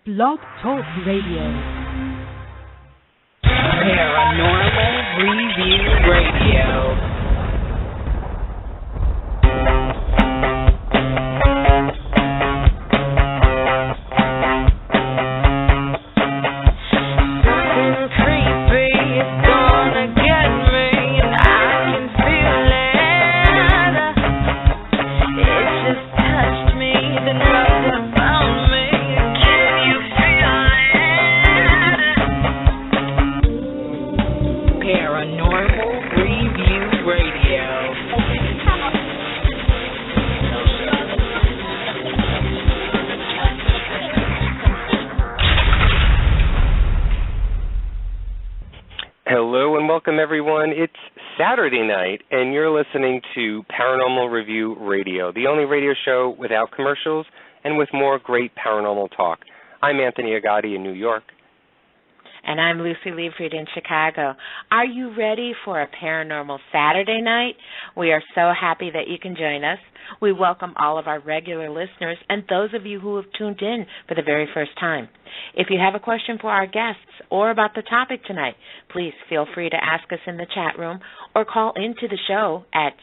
Blog Talk Radio. Paranormal Review Radio. Welcome, everyone. It's Saturday night, and you're listening to Paranormal Review Radio, the only radio show without commercials and with more great paranormal talk. I'm Anthony Agati in New York. And I'm Lucy Liefried in Chicago. Are you ready for a Paranormal Saturday night? We are so happy that you can join us. We welcome all of our regular listeners and those of you who have tuned in for the very first time. If you have a question for our guests or about the topic tonight, please feel free to ask us in the chat room or call into the show at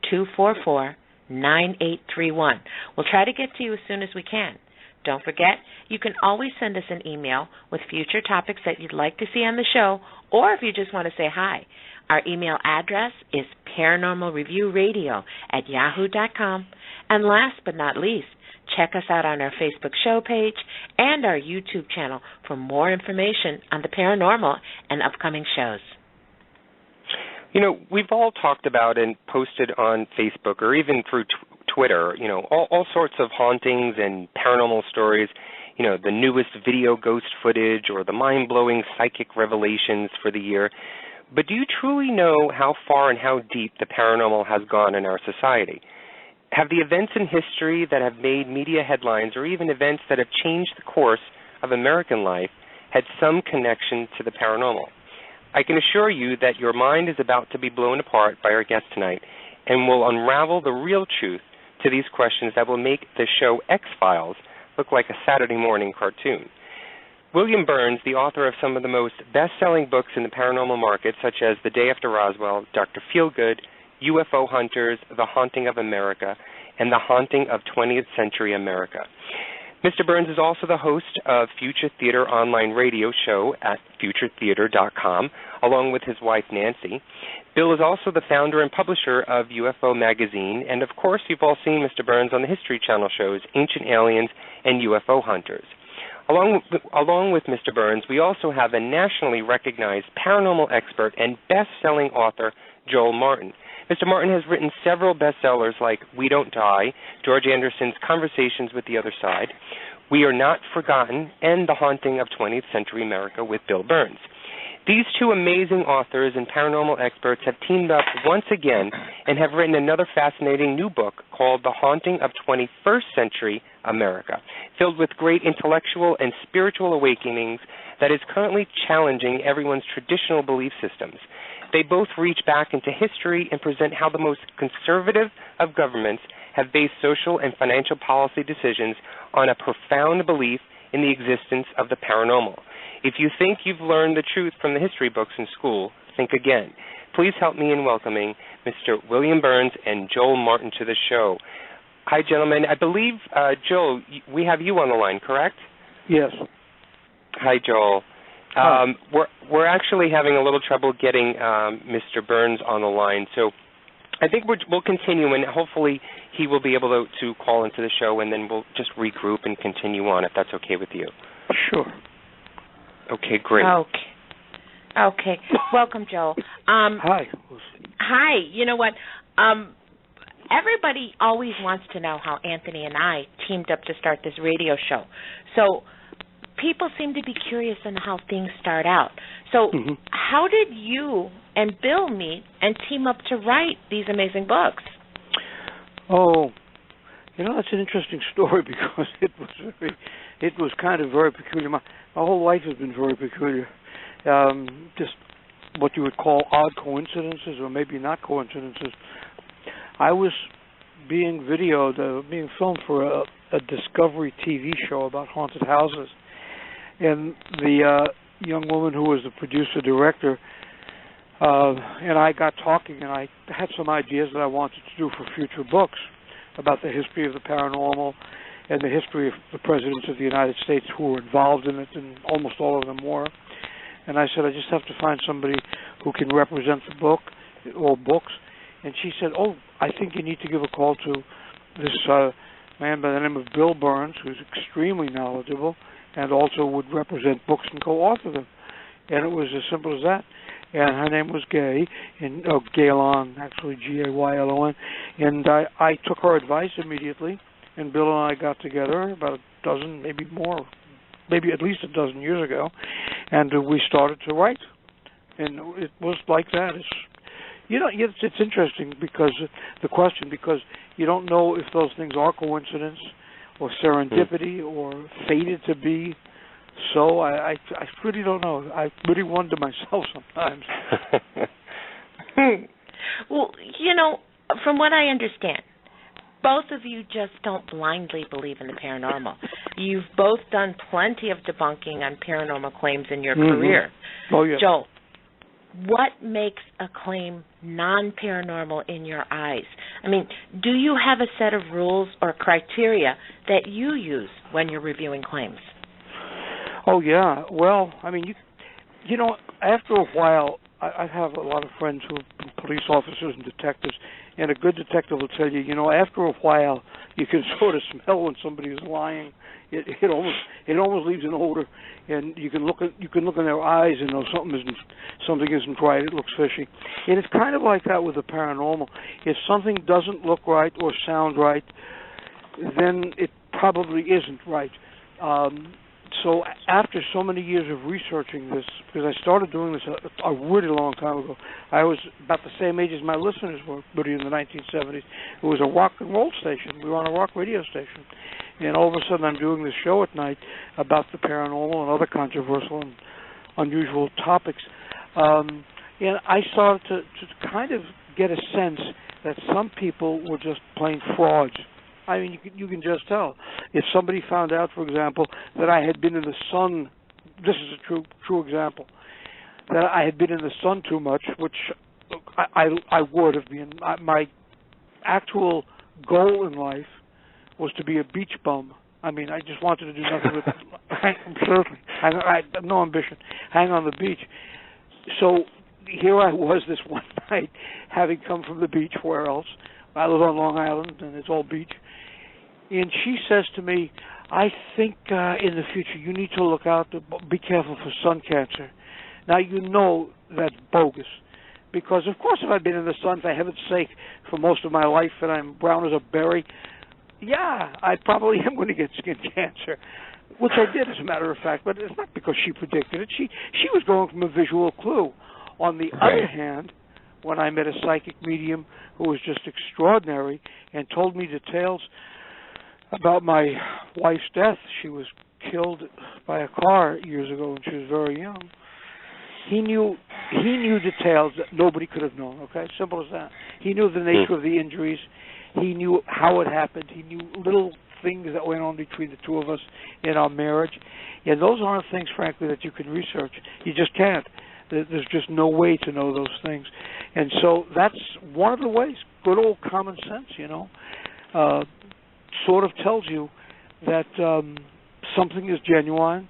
661-244-9831. We'll try to get to you as soon as we can. Don't forget, you can always send us an email with future topics that you'd like to see on the show, or if you just want to say hi. Our email address is paranormalreviewradio@yahoo.com. And last but not least, check us out on our Facebook show page and our YouTube channel for more information on the paranormal and upcoming shows. You know, we've all talked about and posted on Facebook or even through Twitter, you know, all sorts of hauntings and paranormal stories, you know, the newest video ghost footage or the mind-blowing psychic revelations for the year. But do you truly know how far and how deep the paranormal has gone in our society? Have the events in history that have made media headlines or even events that have changed the course of American life had some connection to the paranormal? I can assure you that your mind is about to be blown apart by our guest tonight and will unravel the real truth to these questions that will make the show X-Files look like a Saturday morning cartoon. William Birnes, the author of some of the most best-selling books in the paranormal market, such as The Day After Roswell, Dr. Feelgood, UFO Hunters, The Haunting of America, and The Haunting of 20th Century America. Mr. Birnes is also the host of Future Theater online radio show at futuretheater.com, along with his wife, Nancy. Bill is also the founder and publisher of UFO Magazine, and of course you've all seen Mr. Birnes on the History Channel shows Ancient Aliens and UFO Hunters. Along with Mr. Birnes, we also have a nationally recognized paranormal expert and best-selling author, Joel Martin. Mr. Martin has written several bestsellers like We Don't Die, George Anderson's Conversations with the Other Side, We Are Not Forgotten, and The Haunting of 20th Century America with Bill Birnes. These two amazing authors and paranormal experts have teamed up once again and have written another fascinating new book called The Haunting of 21st Century America, filled with great intellectual and spiritual awakenings that is currently challenging everyone's traditional belief systems. They both reach back into history and present how the most conservative of governments have based social and financial policy decisions on a profound belief in the existence of the paranormal. If you think you've learned the truth from the history books in school, think again. Please help me in welcoming Mr. William Birnes and Joel Martin to the show. Hi, gentlemen. I believe, Joel, we have you on the line, correct? Yes. Hi, Joel. We're actually having a little trouble getting Mr. Birnes on the line, so I think we'll continue, and hopefully he will be able to call into the show, and then we'll just regroup and continue on, if that's okay with you. Sure. Okay, great. Okay. Welcome, Joel. Hi. Hi. You know what? Everybody always wants to know how Anthony and I teamed up to start this radio show. So people seem to be curious on how things start out. So how did you and Bill meet and team up to write these amazing books? Oh, you know, that's an interesting story because it was kind of very peculiar. My whole life has been very peculiar. Just what you would call odd coincidences, or maybe not coincidences. I was being videoed, being filmed for a Discovery TV show about haunted houses, and the young woman who was the producer-director and I got talking, and I had some ideas that I wanted to do for future books about the history of the paranormal and the history of the presidents of the United States who were involved in it, and almost all of them were. And I said, I just have to find somebody who can represent the book or books. And she said, oh, I think you need to give a call to this man by the name of Bill Birnes, who's extremely knowledgeable and also would represent books and co-author them. And it was as simple as that. And her name was Gay, and Gaylon, actually, Gaylon. And I took her advice immediately, and Bill and I got together about a dozen, maybe more, maybe at least a dozen years ago, and we started to write. And it was like that. It's interesting because you don't know if those things are coincidence or serendipity or fated to be. So I really don't know. I really wonder myself sometimes. Well, from what I understand, both of you just don't blindly believe in the paranormal. You've both done plenty of debunking on paranormal claims in your career. Oh, yeah. Joel, what makes a claim non-paranormal in your eyes? I mean, do you have a set of rules or criteria that you use when you're reviewing claims? Oh, yeah. Well, I mean, after a while, I have a lot of friends who are police officers and detectives, and a good detective will tell you, after a while, you can sort of smell when somebody is lying. It almost leaves an odor, and you can look in their eyes and know something isn't right. It looks fishy, and it's kind of like that with the paranormal. If something doesn't look right or sound right, then it probably isn't right. So after so many years of researching this, because I started doing this a really long time ago, I was about the same age as my listeners were, but in the 1970s. It was a rock and roll station. We were on a rock radio station. And all of a sudden I'm doing this show at night about the paranormal and other controversial and unusual topics. And I started to kind of get a sense that some people were just plain frauds. I mean, you can just tell. If somebody found out, for example, that I had been in the sun, this is a true example, that I had been in the sun too much, which I would have been. My actual goal in life was to be a beach bum. I mean, I just wanted to do nothing with certainly. I had no ambition. Hang on the beach. So here I was this one night, having come from the beach. Where else? I live on Long Island, and it's all beach. And she says to me, I think in the future you need to look out, be careful for sun cancer. Now, that's bogus. Because, of course, if I've been in the sun, for heaven's sake, for most of my life and I'm brown as a berry, yeah, I probably am going to get skin cancer, which I did, as a matter of fact, but it's not because she predicted it. She was going from a visual clue. On the other hand, when I met a psychic medium who was just extraordinary and told me details about my wife's death. She was killed by a car years ago when she was very young. He knew details that nobody could have known, okay? Simple as that. He knew the nature of the injuries. He knew how it happened. He knew little things that went on between the two of us in our marriage. And those aren't things, frankly, that you can research. You just can't. There's just no way to know those things. And so that's one of the ways, good old common sense, sort of tells you that something is genuine,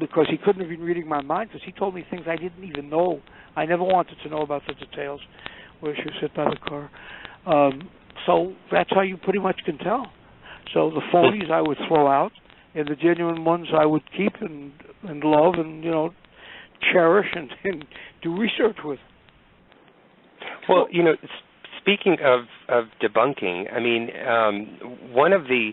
because he couldn't have been reading my mind, because he told me things I didn't even know. I never wanted to know about the details where she was hit by the car. So that's how you pretty much can tell. So the phonies I would throw out, and the genuine ones I would keep and love and, cherish and do research with. Well, speaking of debunking, I mean, one of the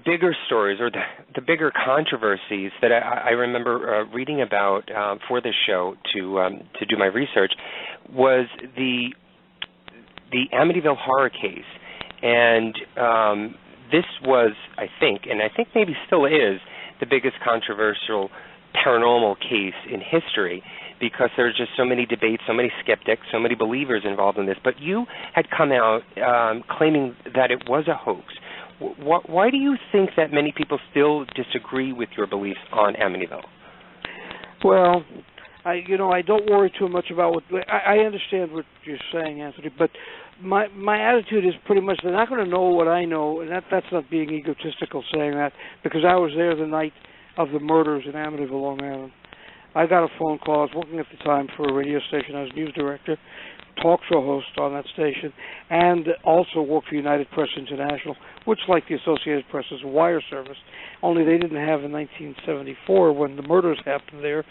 bigger stories or the bigger controversies that I remember reading about for this show to do my research was the Amityville horror case, and this was, I think maybe still is, the biggest controversial paranormal case in history, because there's just so many debates, so many skeptics, so many believers involved in this. But you had come out claiming that it was a hoax. Why do you think that many people still disagree with your beliefs on Amityville? Well, I don't worry too much about what I understand what you're saying, Anthony, but my attitude is pretty much they're not going to know what I know, and that's not being egotistical saying that, because I was there the night of the murders in Amityville, Long Island. I got a phone call. I was working at the time for a radio station. I was news director, talk show host on that station, and also worked for United Press International, which, like the Associated Press, is a wire service. Only they didn't have in 1974, when the murders happened there,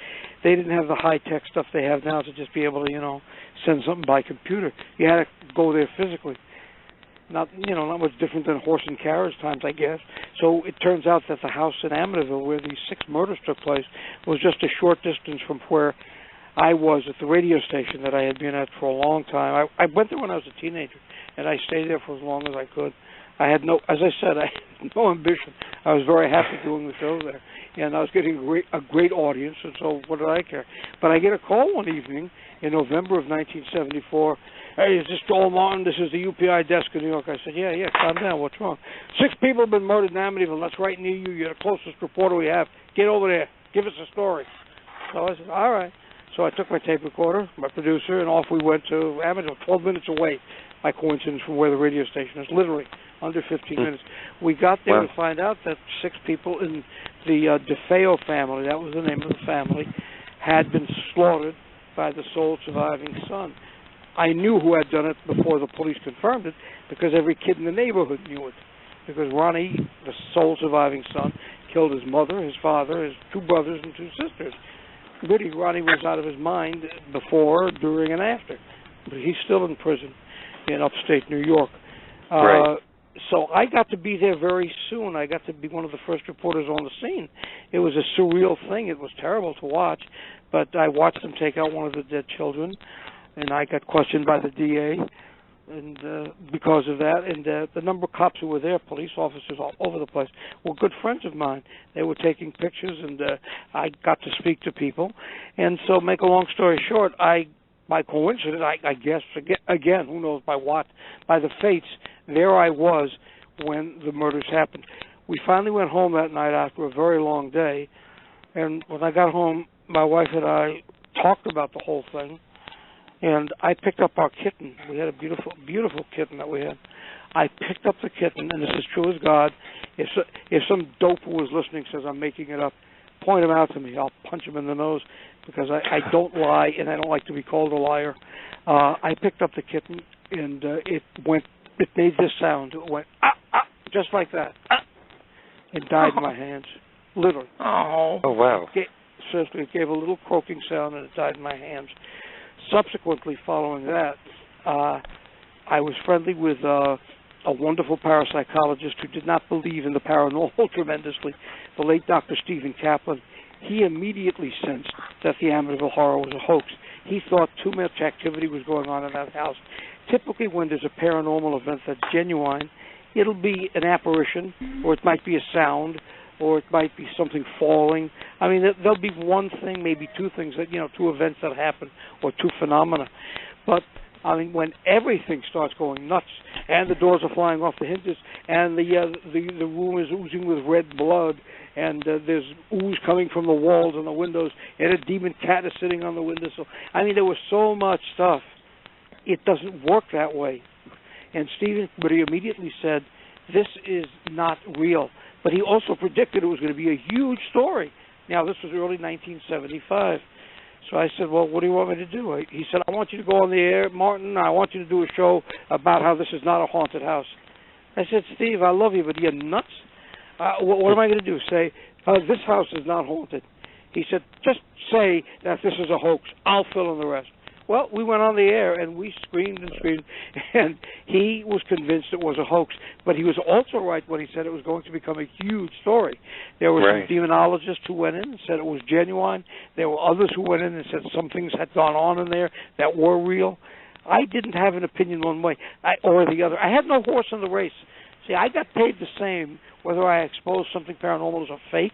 they didn't have the high-tech stuff they have now to just be able to, send something by computer. You had to go there physically. Not much different than horse and carriage times, I guess. So it turns out that the house in Amityville, where these 6 murders took place, was just a short distance from where I was at the radio station that I had been at for a long time. I went there when I was a teenager, and I stayed there for as long as I could. I had no ambition. I was very happy doing the show there, and I was getting a great audience, and so what did I care? But I get a call one evening in November of 1974. Hey, is this Joel Martin? This is the UPI desk in New York. I said, yeah, calm down. What's wrong? 6 people have been murdered in Amityville. That's right near you. You're the closest reporter we have. Get over there. Give us a story. So I said, all right. So I took my tape recorder, my producer, and off we went to Amityville, 12 minutes away, by coincidence, from where the radio station is, literally under 15 minutes. We got there to find out that 6 people in the DeFeo family, that was the name of the family, had been slaughtered by the sole surviving son. I knew who had done it before the police confirmed it, because every kid in the neighborhood knew it. Because Ronnie, the sole surviving son, killed his mother, his father, his 2 brothers, and 2 sisters. Really, Ronnie was out of his mind before, during, and after. But he's still in prison in upstate New York. Right. So I got to be there very soon. I got to be one of the first reporters on the scene. It was a surreal thing. It was terrible to watch, but I watched them take out one of the dead children, and I got questioned by the DA, and because of that, and the number of cops who were there, police officers all over the place, were good friends of mine. They were taking pictures, and I got to speak to people. And so, make a long story short, by coincidence, I guess, again, who knows by what, by the fates, there I was when the murders happened. We finally went home that night after a very long day, and when I got home, my wife and I talked about the whole thing, and I picked up our kitten. We had a beautiful, beautiful kitten that we had. I picked up the kitten, and this is true as God. If some dope who was listening says I'm making it up, point him out to me. I'll punch him in the nose, because I don't lie, and I don't like to be called a liar. I picked up the kitten, and it made this sound. It went, just like that. It died in my hands, literally. Oh, wow. Seriously, it gave a little croaking sound, and it died in my hands. Subsequently, following that, I was friendly with a wonderful parapsychologist who did not believe in the paranormal tremendously, the late Dr. Stephen Kaplan. He immediately sensed that the Amityville horror was a hoax. He thought too much activity was going on in that house. Typically, when there's a paranormal event that's genuine, it'll be an apparition, or it might be a sound, or it might be something falling. I mean, there'll be one thing, maybe 2 things, that 2 events that happen, or 2 phenomena. But I mean, when everything starts going nuts, and the doors are flying off the hinges, and the room is oozing with red blood, and there's ooze coming from the walls and the windows, and a demon cat is sitting on the windowsill. I mean, there was so much stuff. It doesn't work that way. And Stephen, but he immediately said, this is not real. But he also predicted it was going to be a huge story. Now, this was early 1975. So I said, well, what do you want me to do? He said, I want you to go on the air, Martin. I want you to do a show about how this is not a haunted house. I said, Steve, I love you, but you're nuts. What am I going to do? Say, this house is not haunted. He said, just say that this is a hoax. I'll fill in the rest. Well, we went on the air, and we screamed and screamed, and he was convinced it was a hoax. But he was also right when he said it was going to become a huge story. There were some demonologists who went in and said it was genuine. There were others who went in and said some things had gone on in there that were real. I didn't have an opinion one way or the other. I had no horse in the race. See, I got paid the same whether I exposed something paranormal as a fake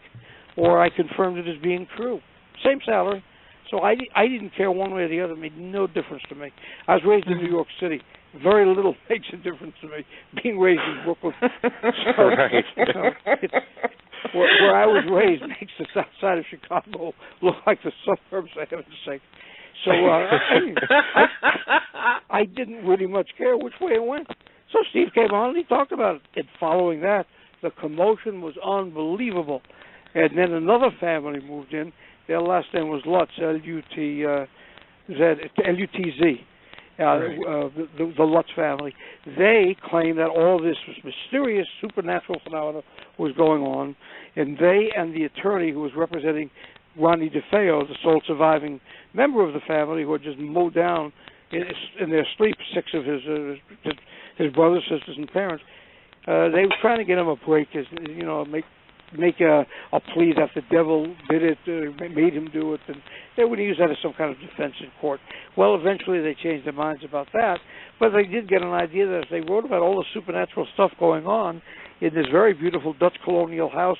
or I confirmed it as being true. Same salary. So I didn't care one way or the other. It made no difference to me. I was raised in New York City. Very little makes a difference to me being raised in Brooklyn. So, right. Where I was raised makes the south side of Chicago look like the suburbs, for heaven's sake. So I didn't really much care which way it went. So Steve came on and he talked about it. And following that, the commotion was unbelievable. And then another family moved in. Their last name was Lutz, L-U-T-Z. The Lutz family. They claimed that all this mysterious supernatural phenomena was going on, and they and the attorney who was representing Ronnie DeFeo, the sole surviving member of the family, who had just mowed down in their sleep 6 of his brothers, sisters, and parents. They were trying to get him a break, make a plea that the devil did it, made him do it, and they would use that as some kind of defense in court. Well, eventually they changed their minds about that, but they did get an idea that if they wrote about all the supernatural stuff going on in this very beautiful Dutch colonial house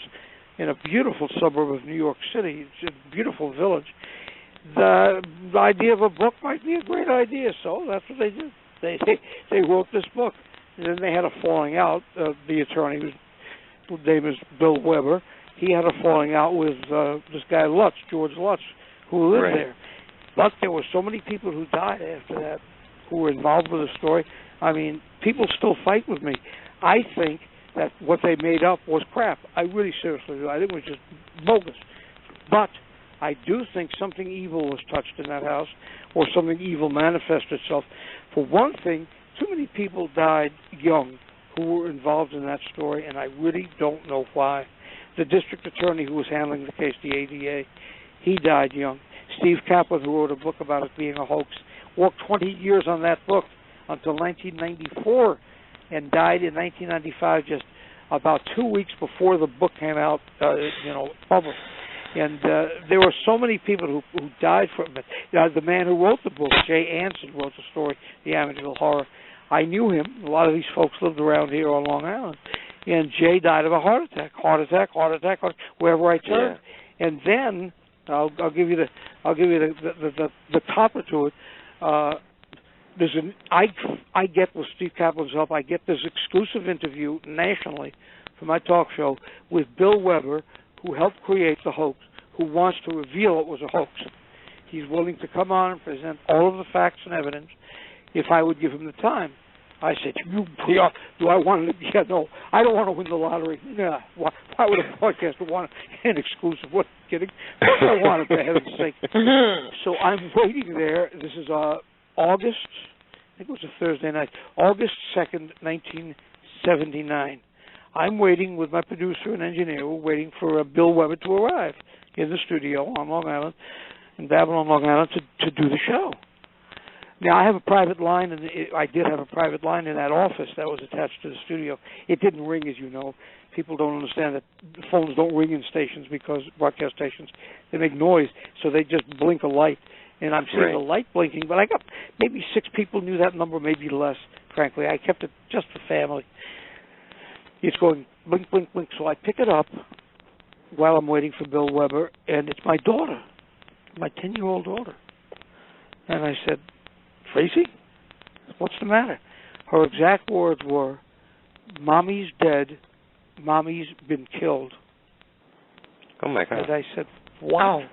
in a beautiful suburb of New York City, it's a beautiful village, the idea of a book might be a great idea, so that's what they did. They wrote this book, and then they had a falling out. The attorney, whose name is Bill Weber, he had a falling out with this guy Lutz, George Lutz, who lived there. But there were so many people who died after that who were involved with the story. I mean, people still fight with me. I think that what they made up was crap. I really seriously do. I think it was just bogus. But I do think something evil was touched in that house, or something evil manifested itself. For one thing, too many people died young who were involved in that story, and I really don't know why. The district attorney who was handling the case, the ADA, he died young. Steve Kaplan, who wrote a book about it being a hoax, worked 20 years on that book until 1994 and died in 1995, just about 2 weeks before the book came out, published. And there were so many people who died from it. The man who wrote the book, Jay Anson, wrote the story, The Amityville Horror. I knew him. A lot of these folks lived around here on Long Island. And Jay died of a heart attack, wherever I turned. Yeah. And then I'll give you the topper to it. I get with Steve Kaplan's help. I get this exclusive interview nationally for my talk show with Bill Weber, who helped create the hoax, who wants to reveal it was a hoax. He's willing to come on and present all of the facts and evidence if I would give him the time. I said, do I want to? Yeah, no, I don't want to win the lottery. Nah, why would a broadcaster want an exclusive? What, kidding? Of course I want it, for heaven's sake. So I'm waiting there. This is August, I think it was a Thursday night, August 2nd, 1979. I'm waiting with my producer and engineer. We're waiting for Bill Weber to arrive in the studio on Long Island, in Babylon, Long Island, to do the show. Now, I have a private line, and I did have a private line in that office that was attached to the studio. It didn't ring, as you know. People don't understand that phones don't ring in stations, because broadcast stations, they make noise, so they just blink a light. And I'm seeing the light blinking, but I got maybe 6 people knew that number, maybe less, frankly. I kept it just for family. It's going blink, blink, blink, so I pick it up while I'm waiting for Bill Weber, and it's my daughter, my 10-year-old daughter. And I said, Tracy, what's the matter? Her exact words were, Mommy's dead, Mommy's been killed. Oh, my God. And I said, wow.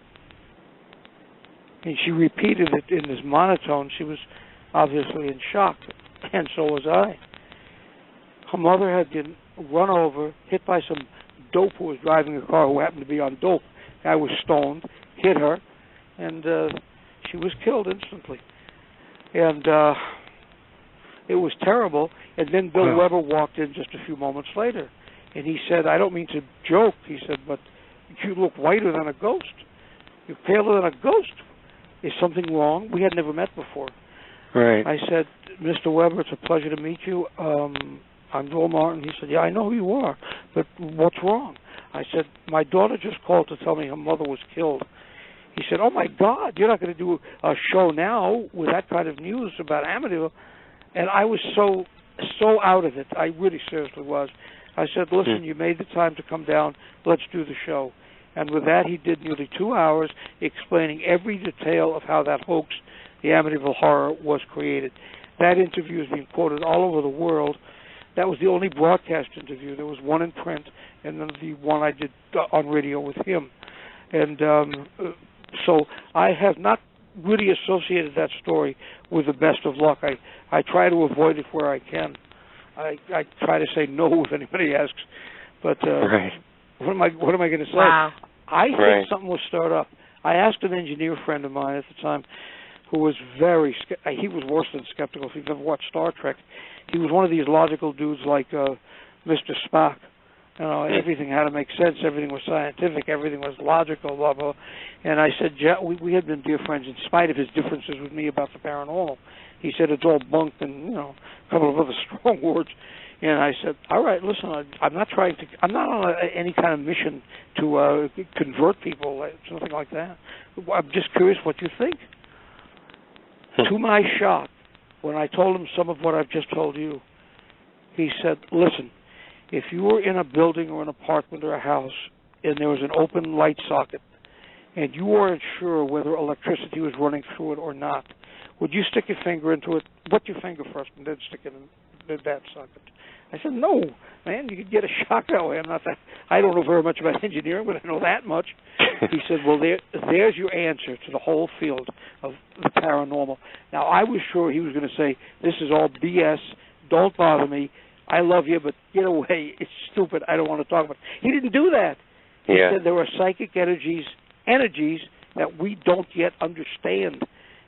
And she repeated it in this monotone. She was obviously in shock, and so was I. Her mother had been run over, hit by some dope who was driving a car who happened to be on dope. Guy was stoned, hit her, and she was killed instantly. And it was terrible. And then Bill Weber walked in just a few moments later, and he said, I don't mean to joke, he said, but you look whiter than a ghost. You're paler than a ghost. Is something wrong? We had never met before. Right. I said, Mr. Weber, it's a pleasure to meet you. I'm Joel Martin. He said, yeah, I know who you are, but what's wrong? I said, my daughter just called to tell me her mother was killed. He said, oh, my God, you're not going to do a show now with that kind of news about Amityville. And I was so out of it. I really seriously was. I said, listen, you made the time to come down. Let's do the show. And with that, he did nearly 2 hours explaining every detail of how that hoax, the Amityville Horror, was created. That interview has been quoted all over the world. That was the only broadcast interview. There was one in print, and then the one I did on radio with him. And so I have not really associated that story with the best of luck. I try to avoid it where I can. I try to say no if anybody asks. But right. what am I going to say? Wow. I think something was stirred up. I asked an engineer friend of mine at the time who was he was worse than skeptical. If you've ever watched Star Trek, he was one of these logical dudes like Mr. Spock. You know, everything had to make sense. Everything was scientific. Everything was logical, blah, blah. And I said, we had been dear friends in spite of his differences with me about the paranormal. He said it's all bunk and, you know, a couple of other strong words. And I said, all right, listen, I'm not on any kind of mission to convert people, something like that. I'm just curious what you think. To my shock, when I told him some of what I've just told you, he said, listen, if you were in a building or an apartment or a house and there was an open light socket and you weren't sure whether electricity was running through it or not, would you stick your finger into it, wet your finger first and then stick it in that socket? I said, no, man, you could get a shock that way. I don't know very much about engineering, but I know that much. He said, well, there's your answer to the whole field of the paranormal. Now, I was sure he was going to say, this is all BS, don't bother me, I love you, but get away, it's stupid, I don't want to talk about it. He didn't do that. He said there are psychic energies that we don't yet understand,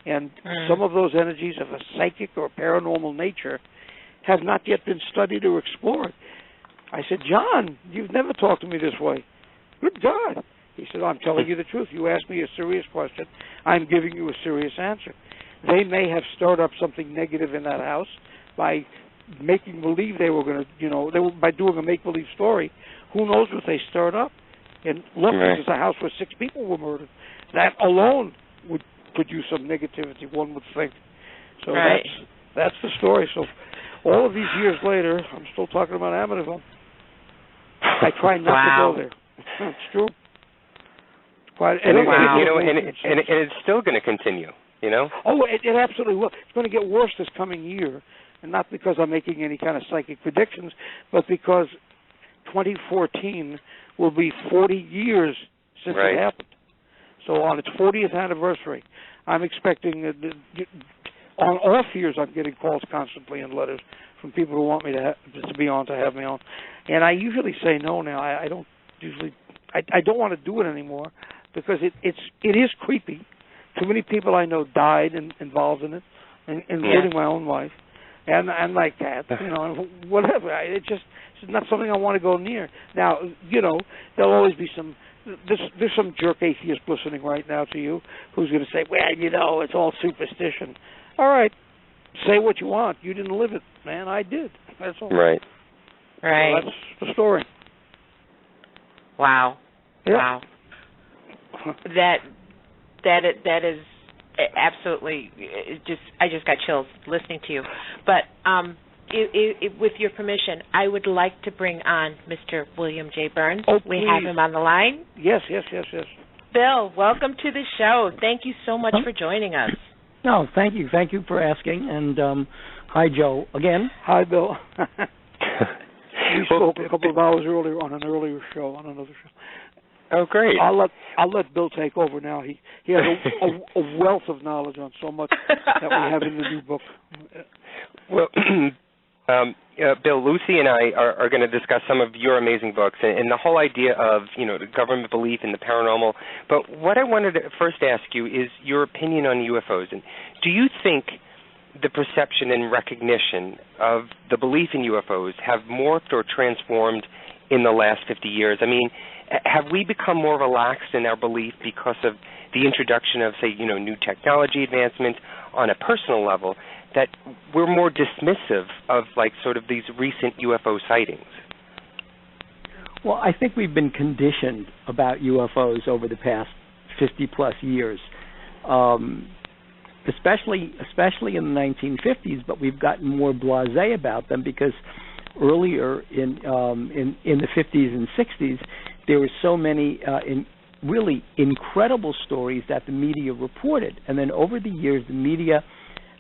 and some of those energies of a psychic or paranormal nature have not yet been studied or explored. I said, John, you've never talked to me this way. Good God. He said, I'm telling you the truth. You asked me a serious question. I'm giving you a serious answer. They may have stirred up something negative in that house by making believe they were going to, by doing a make-believe story. Who knows what they stirred up? And look, this is a house where 6 people were murdered. That alone would produce some negativity, one would think. So that's the story. So all of these years later, I'm still talking about Amityville. I try not to go there. It's true. And it's still going to continue, you know? Oh, it absolutely will. It's going to get worse this coming year, and not because I'm making any kind of psychic predictions, but because 2014 will be 40 years since it happened. So on its 40th anniversary, I'm expecting, on off years, I'm getting calls constantly and letters from people who want me to be on, to have me on. And I usually say no now. I don't want to do it anymore because it is creepy. Too many people I know died involved in it, including my own wife. And like that, whatever. It's not something I want to go near. Now, there'll always be there's some jerk atheist listening right now to you who's going to say, well, it's all superstition. All right, say what you want. You didn't live it, man. I did. That's all. Right. So that's the story. Wow. Yeah. Wow. That is absolutely I just got chills listening to you. But with your permission, I would like to bring on Mr. William J. Birnes. Oh, we have him on the line. Yes. Bill, welcome to the show. Thank you so much for joining us. No, thank you. Thank you for asking. And hi, Joe, again. Hi, Bill. We spoke a couple of hours earlier on another show. Oh, great. I'll let Bill take over now. He has a wealth of knowledge on so much that we have in the new book. Well, Bill, Lucy and I are going to discuss some of your amazing books and the whole idea of, the government belief in the paranormal. But what I wanted to first ask you is your opinion on UFOs. And do you think the perception and recognition of the belief in UFOs have morphed or transformed in the last 50 years? I mean, have we become more relaxed in our belief because of the introduction of, say, new technology advancement on a personal level, that we're more dismissive of, sort of these recent UFO sightings? Well, I think we've been conditioned about UFOs over the past 50-plus years, especially in the 1950s, but we've gotten more blasé about them because earlier in the 50s and 60s, there were so many really incredible stories that the media reported. And then over the years, the media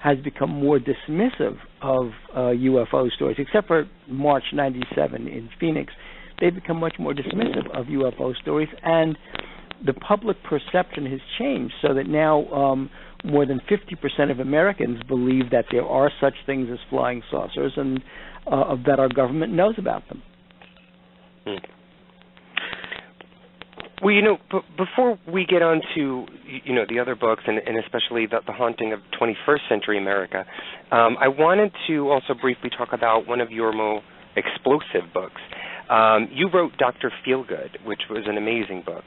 has become more dismissive of UFO stories, except for March 97 in Phoenix. They've become much more dismissive of UFO stories, and the public perception has changed so that now more than 50% of Americans believe that there are such things as flying saucers and that our government knows about them. Well, before we get on to, the other books and especially the haunting of 21st century America, I wanted to also briefly talk about one of your more explosive books. You wrote Dr. Feelgood, which was an amazing book.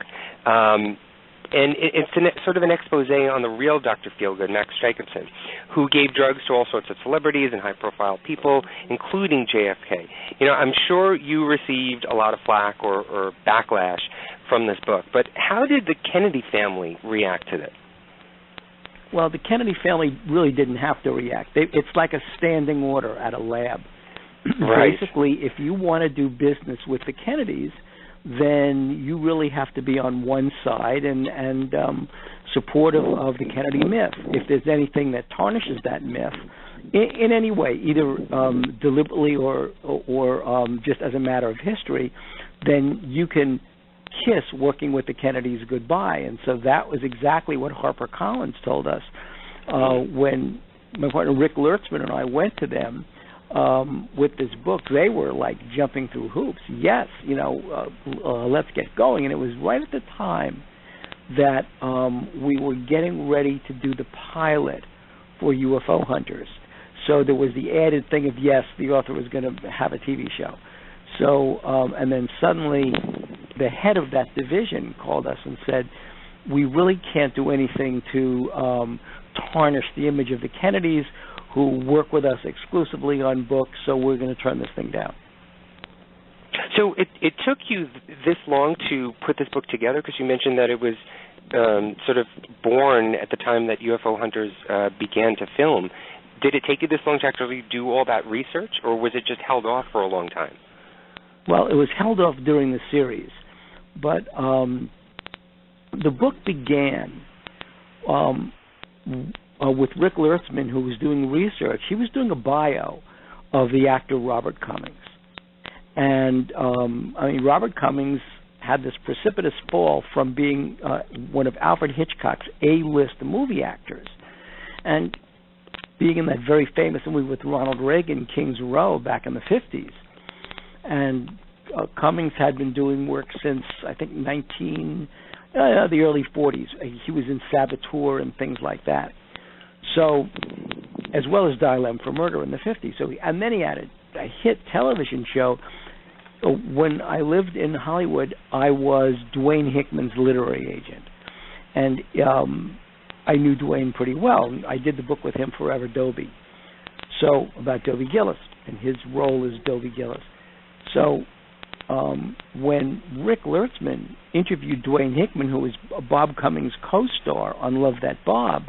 And it's sort of an expose on the real Dr. Feelgood, Max Jacobson, who gave drugs to all sorts of celebrities and high-profile people, including JFK. I'm sure you received a lot of flack or backlash from this book, but how did the Kennedy family react to this? Well, the Kennedy family really didn't have to react. It's like a standing order at a lab. Right. Basically, if you want to do business with the Kennedys, then you really have to be on one side and supportive of the Kennedy myth. If there's anything that tarnishes that myth in any way, either deliberately or just as a matter of history, then you can kiss working with the Kennedys goodbye. And so that was exactly what HarperCollins told us when my partner Rick Lertzman and I went to them with this book. They were like jumping through hoops. Yes, let's get going. And it was right at the time that we were getting ready to do the pilot for UFO Hunters. So there was the added thing of, yes, the author was going to have a TV show. So, and then suddenly the head of that division called us and said, we really can't do anything to tarnish the image of the Kennedys, who work with us exclusively on books, so we're going to turn this thing down. So it took you this long to put this book together, because you mentioned that it was sort of born at the time that UFO Hunters began to film. Did it take you this long to actually do all that research, or was it just held off for a long time? Well, it was held off during the series, but the book began with Rick Lertzman, who was doing research. He was doing a bio of the actor Robert Cummings. And, Robert Cummings had this precipitous fall from being one of Alfred Hitchcock's A-list movie actors. And being in that very famous movie with Ronald Reagan, Kings Row, back in the 50s. And Cummings had been doing work since, I think, the early 40s. He was in Saboteur and things like that. So, as well as Dial M for Murder in the 50s. And then he had a hit television show. When I lived in Hollywood, I was Dwayne Hickman's literary agent. And I knew Dwayne pretty well. I did the book with him, Forever Dobie. So, about Dobie Gillis and his role as Dobie Gillis. So, when Rick Lertzman interviewed Dwayne Hickman, who was Bob Cummings' co-star on Love That Bob,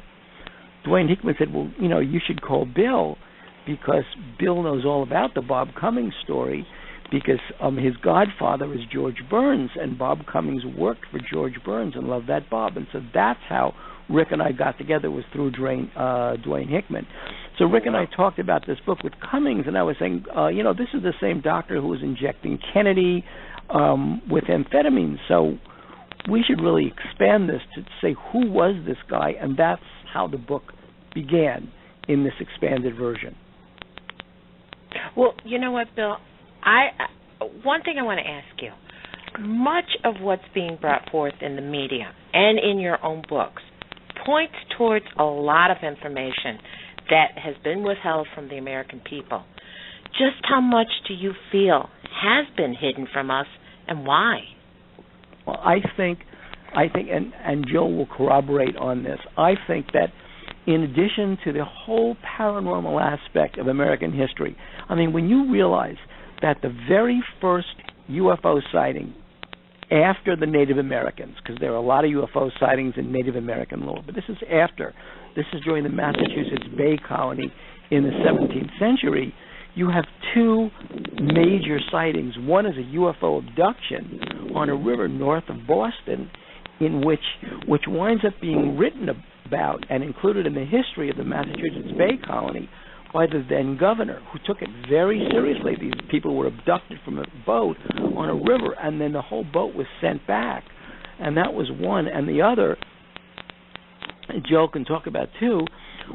Dwayne Hickman said, well, you should call Bill, because Bill knows all about the Bob Cummings story, because his godfather is George Burns, and Bob Cummings worked for George Burns and Love That Bob. And so that's how Rick and I got together, was through Dwayne Hickman. So Rick and I talked about this book with Cummings, and I was saying, this is the same doctor who was injecting Kennedy with amphetamine, so we should really expand this to say who was this guy, and that's how the book began in this expanded version. Well, you know what, Bill? One thing I want to ask you. Much of what's being brought forth in the media and in your own books points towards a lot of information that has been withheld from the American people. Just how much do you feel has been hidden from us, and why? Well, I think, and Joe will corroborate on this, I think that in addition to the whole paranormal aspect of American history, when you realize that the very first UFO sighting after the Native Americans, because there are a lot of UFO sightings in Native American lore, but this is during the Massachusetts Bay Colony in the 17th century, you have two major sightings. One is a UFO abduction on a river north of Boston which winds up being written about and included in the history of the Massachusetts Bay Colony by the then governor, who took it very seriously. These people were abducted from a boat on a river, and then the whole boat was sent back. And that was one. And the other, Joe can talk about too,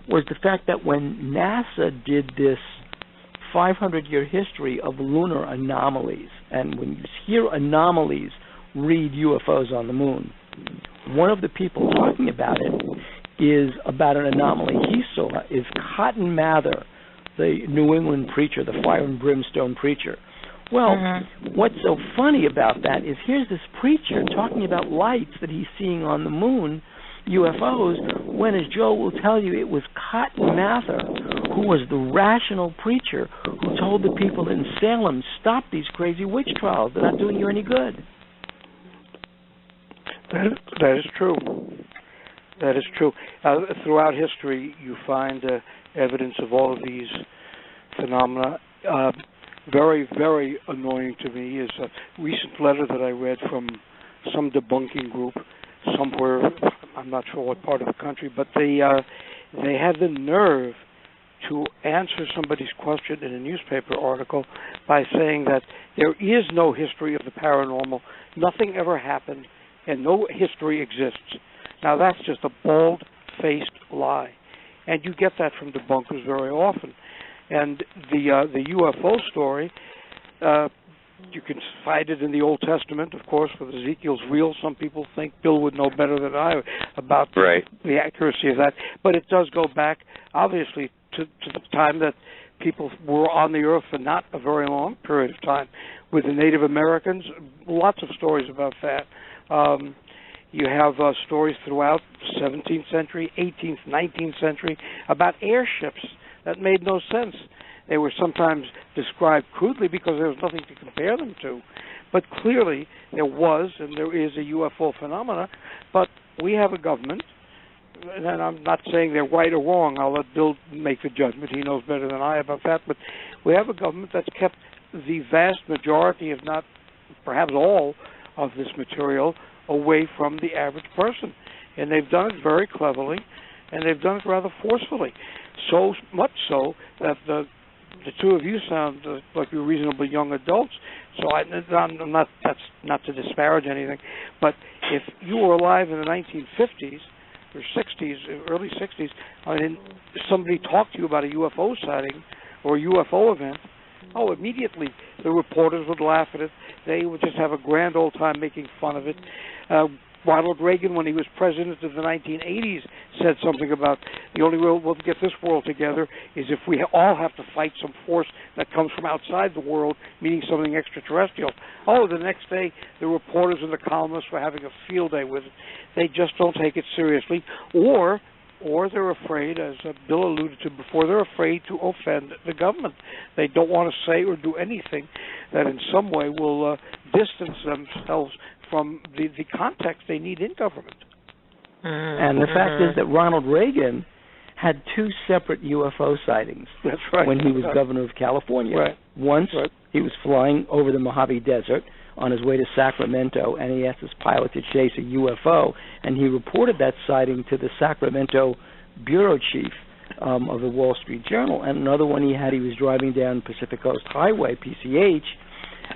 was the fact that when NASA did this 500-year history of lunar anomalies, and when you hear anomalies, read UFOs on the moon. One of the people talking about it is about an anomaly he saw is Cotton Mather, the New England preacher, the fire and brimstone preacher. Well, what's so funny about that is here's this preacher talking about lights that he's seeing on the moon, UFOs, when, as Joe will tell you, it was Cotton Mather, who was the rational preacher who told the people in Salem, stop these crazy witch trials. They're not doing you any good. That is true. That is true. Throughout history, you find evidence of all of these phenomena. Very, very annoying to me is a recent letter that I read from some debunking group somewhere, I'm not sure what part of the country, but they had the nerve to answer somebody's question in a newspaper article by saying that there is no history of the paranormal, nothing ever happened, and no history exists. Now that's just a bald-faced lie, and you get that from debunkers very often. And the UFO story, you can find it in the Old Testament, of course, with Ezekiel's reel. Some people think Bill would know better than I about the accuracy of that. But it does go back, obviously, to the time that people were on the earth for not a very long period of time. With the Native Americans, lots of stories about that. You have stories throughout the 17th century, 18th, 19th century about airships that made no sense. They were sometimes described crudely because there was nothing to compare them to. But clearly there was and there is a UFO phenomena. But we have a government, and I'm not saying they're right or wrong. I'll let Bill make the judgment. He knows better than I about that. But we have a government that's kept the vast majority, if not perhaps all, of this material away from the average person. And they've done it very cleverly, and they've done it rather forcefully. So much so that the two of you sound like you're reasonably young adults. So I'm not. That's not to disparage anything, but if you were alive in the 1950s or 60s, early 60s, and somebody talked to you about a UFO sighting or a UFO event, immediately the reporters would laugh at it. They would just have a grand old time making fun of it. Ronald Reagan, when he was president of the 1980s, said something about the only way we'll get this world together is if we all have to fight some force that comes from outside the world, meaning something extraterrestrial. The next day, the reporters and the columnists were having a field day with it. They just don't take it seriously, or they're afraid, as Bill alluded to before, they're afraid to offend the government. They don't want to say or do anything that in some way will distance themselves from the context they need in government. And the fact is that Ronald Reagan had two separate UFO sightings. That's right. When he was governor of California. Right. Once he was flying over the Mojave Desert on his way to Sacramento, and he asked his pilot to chase a UFO, and he reported that sighting to the Sacramento bureau chief of the Wall Street Journal. And another one he was driving down Pacific Coast Highway, PCH,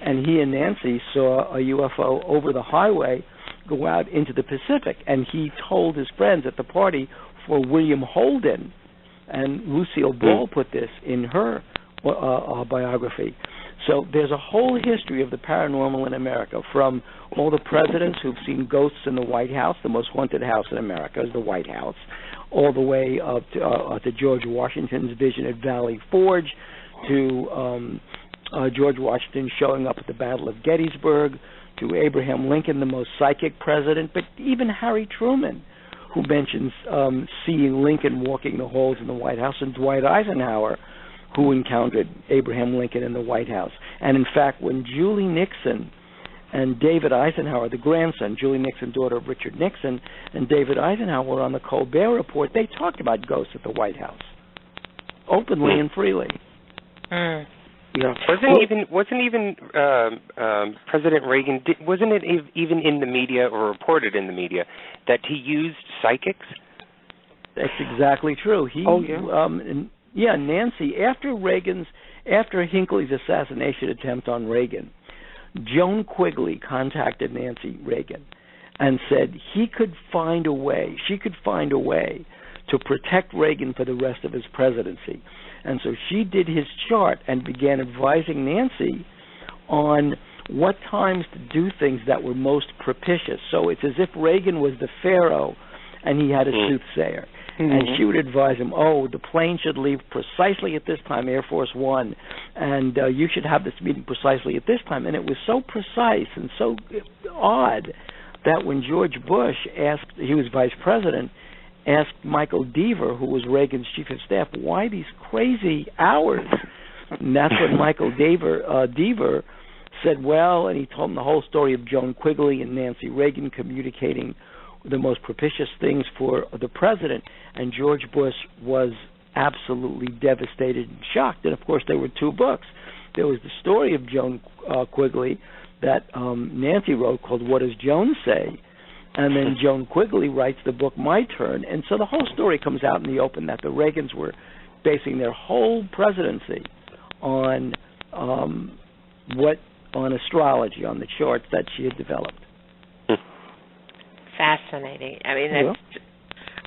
and he and Nancy saw a UFO over the highway go out into the Pacific. And he told his friends at the party for William Holden, and Lucille Ball put this in her biography. So there's a whole history of the paranormal in America, from all the presidents who've seen ghosts in the White House. The most haunted house in America is the White House, all the way up to George Washington's vision at Valley Forge, to George Washington showing up at the Battle of Gettysburg, to Abraham Lincoln, the most psychic president, but even Harry Truman, who mentions seeing Lincoln walking the halls in the White House, and Dwight Eisenhower, who encountered Abraham Lincoln in the White House. And in fact, when Julie Nixon and David Eisenhower, the grandson, Julie Nixon, daughter of Richard Nixon, and David Eisenhower were on the Colbert Report, they talked about ghosts at the White House, openly and freely. Yeah. Wasn't even President Reagan? Wasn't it even in the media or reported in the media that he used psychics? That's exactly true. Nancy, after Hinckley's assassination attempt on Reagan, Joan Quigley contacted Nancy Reagan and said she could find a way to protect Reagan for the rest of his presidency. And so she did his chart and began advising Nancy on what times to do things that were most propitious. So it's as if Reagan was the pharaoh and he had a soothsayer. Mm-hmm. And she would advise him, the plane should leave precisely at this time, Air Force One, and you should have this meeting precisely at this time. And it was so precise and so odd that when George Bush he was vice president, asked Michael Deaver, who was Reagan's chief of staff, why these crazy hours? And that's when Michael Deaver said, and he told him the whole story of Joan Quigley and Nancy Reagan communicating the most propitious things for the president. And George Bush was absolutely devastated and shocked. And, of course, there were two books. There was the story of Joan Quigley that Nancy wrote called What Does Joan Say? And then Joan Quigley writes the book My Turn. And so the whole story comes out in the open that the Reagans were basing their whole presidency on astrology, on the charts that she had developed. Fascinating. I mean, that's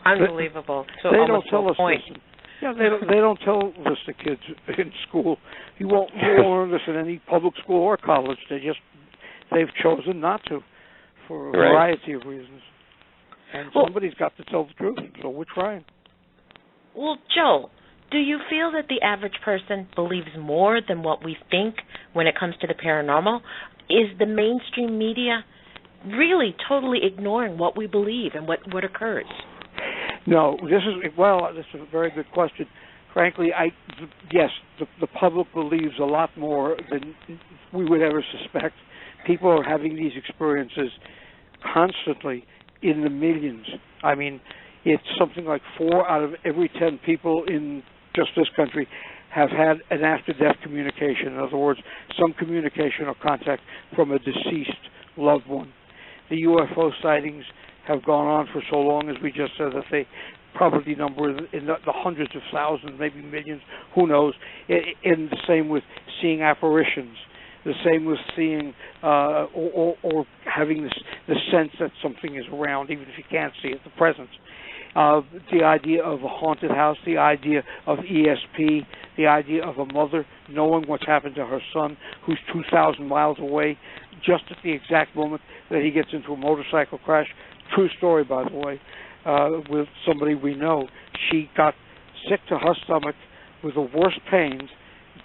unbelievable. So they don't tell us this. Yeah, they don't tell this to kids in school. You won't learn this in any public school or college. They've chosen not to, for a variety of reasons. And somebody's got to tell the truth, so we're trying. Well, Joel, do you feel that the average person believes more than what we think when it comes to the paranormal? Is the mainstream media really totally ignoring what we believe and what occurs? No, this is a very good question. Frankly, yes, the public believes a lot more than we would ever suspect. People are having these experiences constantly in the millions. I mean, it's something like 4 out of every 10 people in just this country have had an after-death communication. In other words, some communication or contact from a deceased loved one. The UFO sightings have gone on for so long, as we just said, that they probably number in the hundreds of thousands, maybe millions, who knows. And the same with seeing apparitions. The same with seeing or having the sense that something is around, even if you can't see it, the presence. The idea of a haunted house, the idea of ESP, the idea of a mother knowing what's happened to her son who's 2,000 miles away just at the exact moment that he gets into a motorcycle crash. True story, by the way, with somebody we know. She got sick to her stomach with the worst pains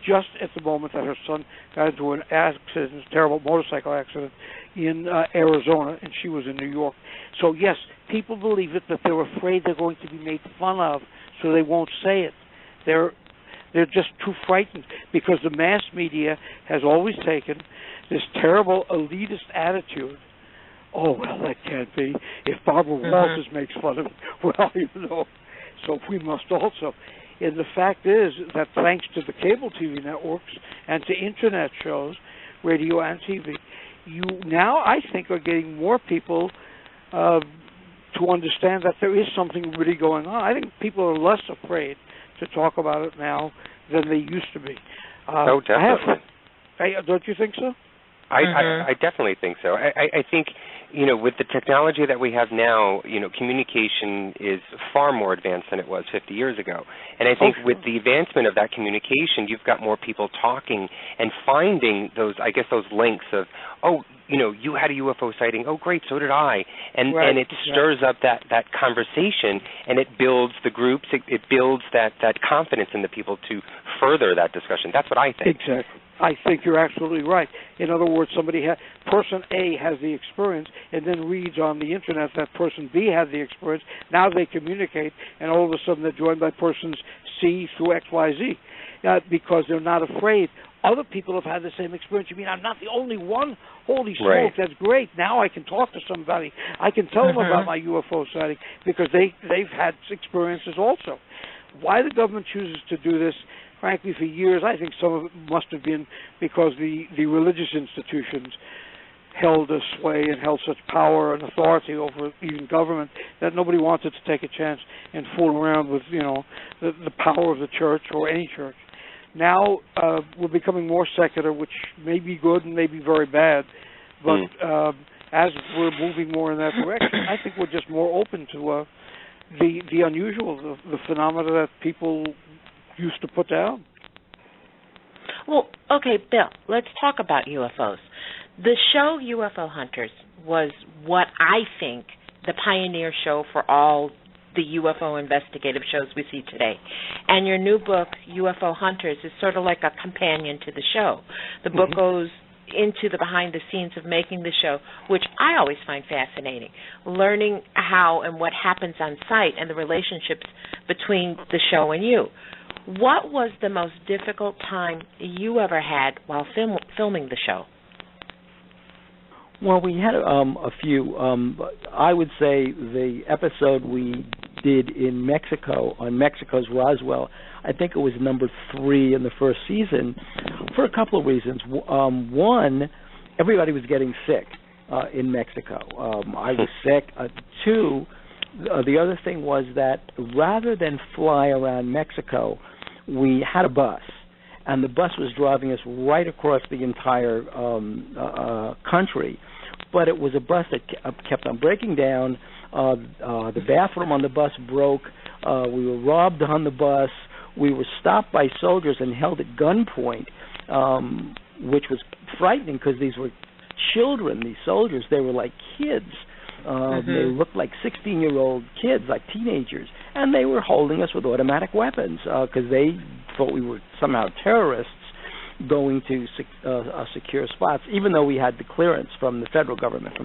just at the moment that her son got into an accident, a terrible motorcycle accident in Arizona, and she was in New York. So, yes, people believe it, that they're afraid they're going to be made fun of, so they won't say it. They're just too frightened, because the mass media has always taken this terrible elitist attitude. Oh, well, that can't be. If Barbara Walters makes fun of it, well, so we must also. And the fact is that thanks to the cable TV networks and to internet shows, radio and TV, you now, I think, are getting more people to understand that there is something really going on. I think people are less afraid to talk about it now than they used to be. Definitely. Don't you think so? I definitely think so. I think, with the technology that we have now, communication is far more advanced than it was 50 years ago. And I think with the advancement of that communication, you've got more people talking and finding those links of, you had a UFO sighting. Oh, great, so did I. And it stirs up that conversation, and it builds the groups. It builds that confidence in the people to further that discussion. That's what I think. Exactly. I think you're absolutely right. In other words, person A has the experience and then reads on the internet that person B had the experience. Now they communicate, and all of a sudden they're joined by persons C through XYZ because they're not afraid. Other people have had the same experience. You mean I'm not the only one? Holy smoke, that's great. Now I can talk to somebody. I can tell them about my UFO sighting because they've had experiences also. Why the government chooses to do this, frankly, for years, I think some of it must have been because the religious institutions held a sway and held such power and authority over even government that nobody wanted to take a chance and fool around with, the power of the church or any church. Now we're becoming more secular, which may be good and may be very bad, but as we're moving more in that direction, I think we're just more open to the unusual, the phenomena that people used to put down. Well, okay, Bill, let's talk about UFOs. The show UFO Hunters was what I think the pioneer show for all the UFO investigative shows we see today. And your new book, UFO Hunters, is sort of like a companion to the show. The book goes into the behind the scenes of making the show, which I always find fascinating, learning how and what happens on site and the relationships between the show and you. What was the most difficult time you ever had while filming the show? Well, we had a few. I would say the episode we did in Mexico, on Mexico's Roswell, I think it was number 3 in the first season, for a couple of reasons. One, everybody was getting sick in Mexico. I was sick. 2, the other thing was that rather than fly around Mexico, we had a bus. And the bus was driving us right across the entire country. But it was a bus that kept on breaking down. The bathroom on the bus broke. We were robbed on the bus. We were stopped by soldiers and held at gunpoint, which was frightening because these were children, these soldiers. They were like kids. They looked like 16-year-old kids, like teenagers. And they were holding us with automatic weapons because they thought we were somehow terrorists going to secure spots, even though we had the clearance from the federal government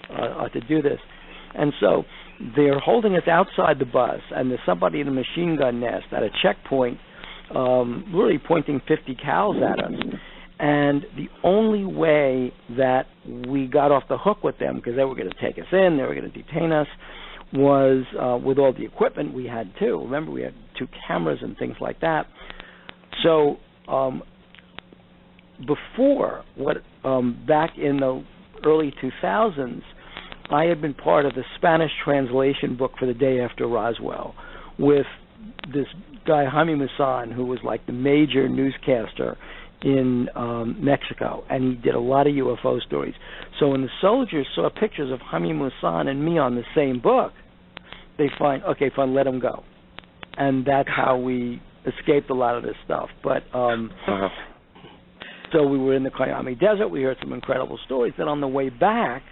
to do this. And so they're holding us outside the bus, and there's somebody in a machine gun nest at a checkpoint really pointing 50 cals at us. And the only way that we got off the hook with them, because they were going to take us in, they were going to detain us, was with all the equipment we had too. Remember, we had 2 cameras and things like that. So before, back in the early 2000s, I had been part of the Spanish translation book for The Day After Roswell with this guy, Jaime Maussan, who was like the major newscaster in Mexico, and he did a lot of UFO stories. So when the soldiers saw pictures of Jaime Maussan and me on the same book, they find, okay, fine, let him go. And that's how we escaped a lot of this stuff. But so we were in the Cayambe Desert. We heard some incredible stories. Then on the way back,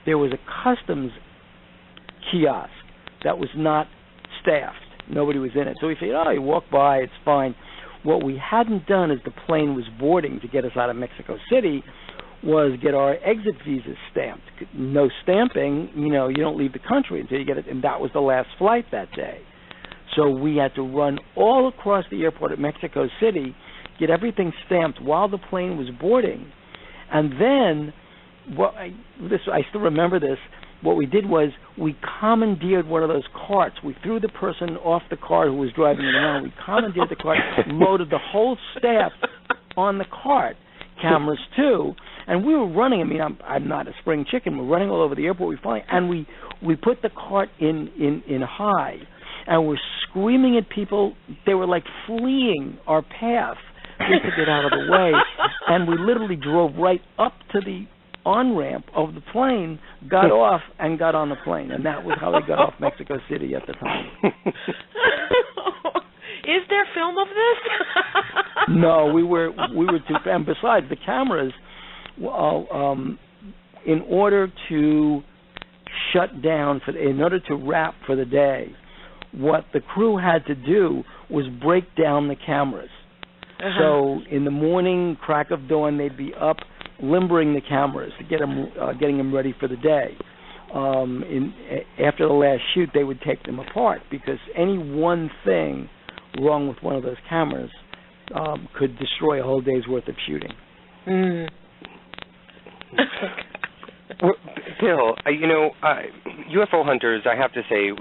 there was a customs kiosk that was not staffed. Nobody was in it. So we figured, you walk by, it's fine. What we hadn't done as the plane was boarding to get us out of Mexico City was get our exit visas stamped. No stamping, you don't leave the country until you get it. And that was the last flight that day. So we had to run all across the airport at Mexico City, get everything stamped while the plane was boarding. And then, I still remember this, what we did was we commandeered one of those carts. We threw the person off the cart who was driving it around. We commandeered the cart, loaded the whole staff on the cart, cameras too, and we were running. I mean, I'm not a spring chicken. We're running all over the airport. And we put the cart in high, and we're screaming at people. They were like fleeing our path just to get out of the way, and we literally drove right up to the on-ramp of the plane, got off, and got on the plane. And that was how we got off Mexico City at the time. Is there film of this? No, we were too. And besides, the cameras, in order to shut down, in order to wrap for the day, what the crew had to do was break down the cameras. So in the morning, crack of dawn, they'd be up limbering the cameras to getting them ready for the day. After the last shoot, they would take them apart because any one thing wrong with one of those cameras could destroy a whole day's worth of shooting. Well, Bill, UFO Hunters, I have to say,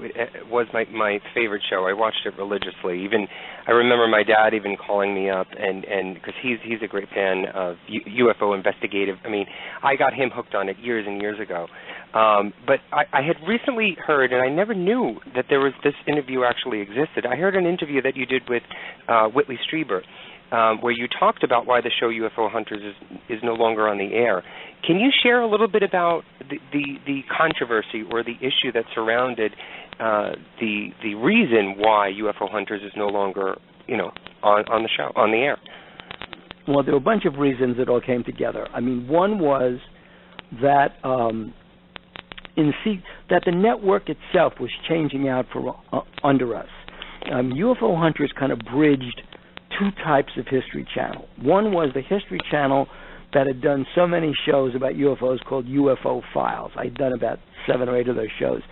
was my favorite show. I watched it religiously. Even I remember my dad even calling me up, and because he's a great fan of UFO investigative. I mean, I got him hooked on it years and years ago. But I had recently heard, and I never knew that there was this interview actually existed. I heard an interview that you did with Whitley Strieber, where you talked about why the show UFO Hunters is no longer on the air. Can you share a little bit about the controversy or the issue that surrounded the reason why UFO Hunters is no longer, on the show, on the air? Well, there were a bunch of reasons that all came together. I mean, one was that that the network itself was changing out under us. UFO Hunters kind of bridged two types of History Channel. One was the History Channel that had done so many shows about UFOs called UFO Files. I'd done about 7 or 8 of those shows.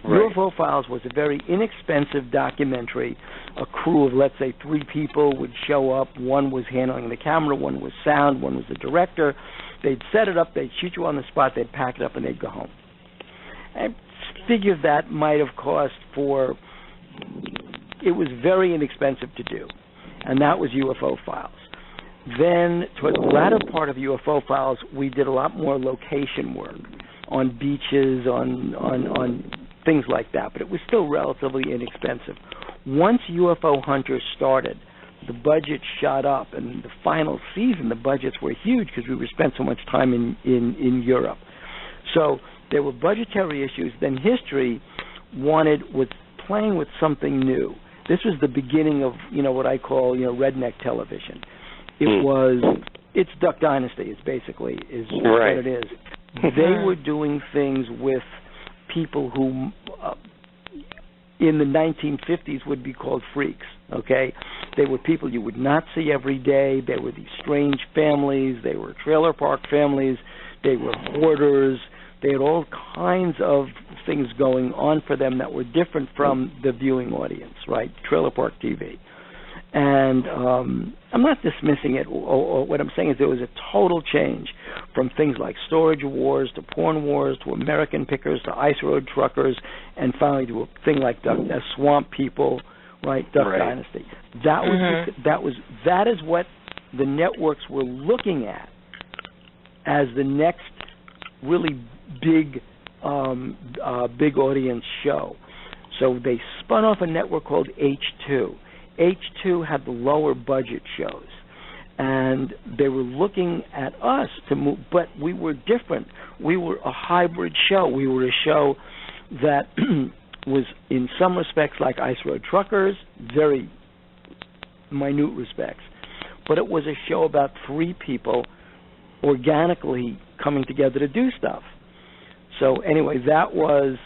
Right. UFO Files was a very inexpensive documentary. A crew of, let's say, 3 people would show up. One was handling the camera, one was sound, one was the director. They'd set it up, they'd shoot you on the spot, they'd pack it up, and they'd go home. I figure that might have cost it was very inexpensive to do. And that was UFO Files. Then, toward the latter part of UFO Files, we did a lot more location work on beaches, on things like that, but it was still relatively inexpensive. Once UFO Hunters started, the budget shot up, and the final season, the budgets were huge because we spent so much time in Europe. So there were budgetary issues. Then History was playing with something new. This was the beginning of, what I call, redneck television. It's Duck Dynasty, is basically right. what it is. They were doing things with people who, in the 1950s, would be called freaks, okay? They were people you would not see every day. They were these strange families. They were trailer park families. They were hoarders. They had all kinds of things going on for them that were different from the viewing audience, right? Trailer park TV. And I'm not dismissing it. Or what I'm saying is there was a total change from things like storage wars to porn wars to American pickers to ice road truckers, and finally to a thing like swamp people, right? Duck Dynasty. That is what the networks were looking at as the next really big audience show. So they spun off a network called H2. H2 had the lower budget shows, and they were looking at us to move, but we were different. We were a hybrid show. We were a show that was in some respects like Ice Road Truckers, very minute respects, but it was a show about 3 people organically coming together to do stuff. So anyway, that was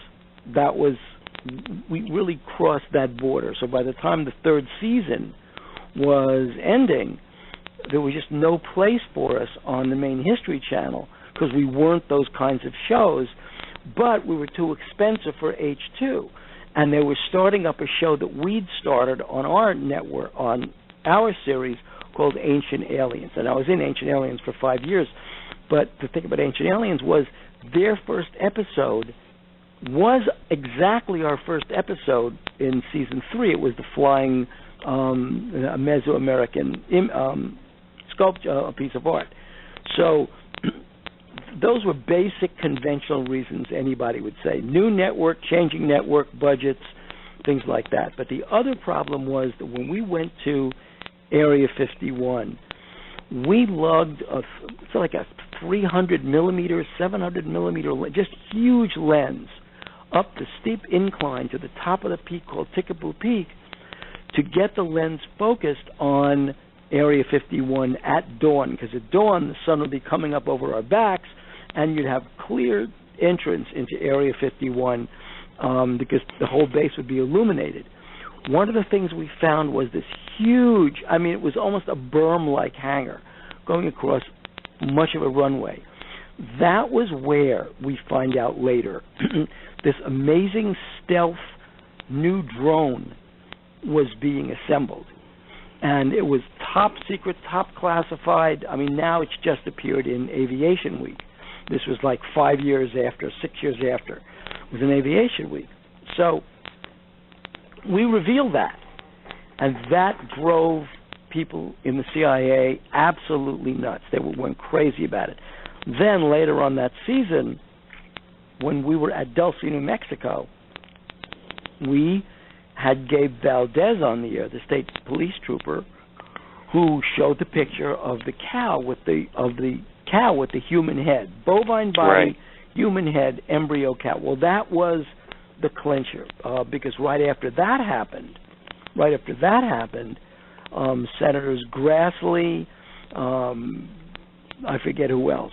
we really crossed that border. So by the time the 3rd season was ending, there was just no place for us on the main History Channel because we weren't those kinds of shows, but we were too expensive for H2. And they were starting up a show that we'd started on our network, on our series called Ancient Aliens. And I was in Ancient Aliens for 5 years. But the thing about Ancient Aliens was their first episode was exactly our first episode in season 3. It was the flying Mesoamerican sculpture, a piece of art. So those were basic conventional reasons anybody would say. New network, changing network budgets, things like that. But the other problem was that when we went to Area 51, we lugged a 300 millimeter, 700 millimeter, just huge lens up the steep incline to the top of the peak called Tickapoo Peak to get the lens focused on Area 51 at dawn, because at dawn the sun would be coming up over our backs and you'd have clear entrance into Area 51 because the whole base would be illuminated. One of the things we found was this huge, it was almost a berm-like hangar going across much of a runway. That was where we find out later this amazing stealth new drone was being assembled. And it was top secret, top classified. Now it's just appeared in Aviation Week. This was like 5 years after, 6 years after. was an aviation week. So we revealed that, and that drove people in the CIA absolutely nuts. They went crazy about it. Then later on that season, when we were at Dulce, New Mexico, we had Gabe Valdez on the air, the state police trooper, who showed the picture of the cow with the human head, bovine body, right. Human head, embryo cow. Well, that was the clincher, because right after that happened, Senators Grassley, I forget who else,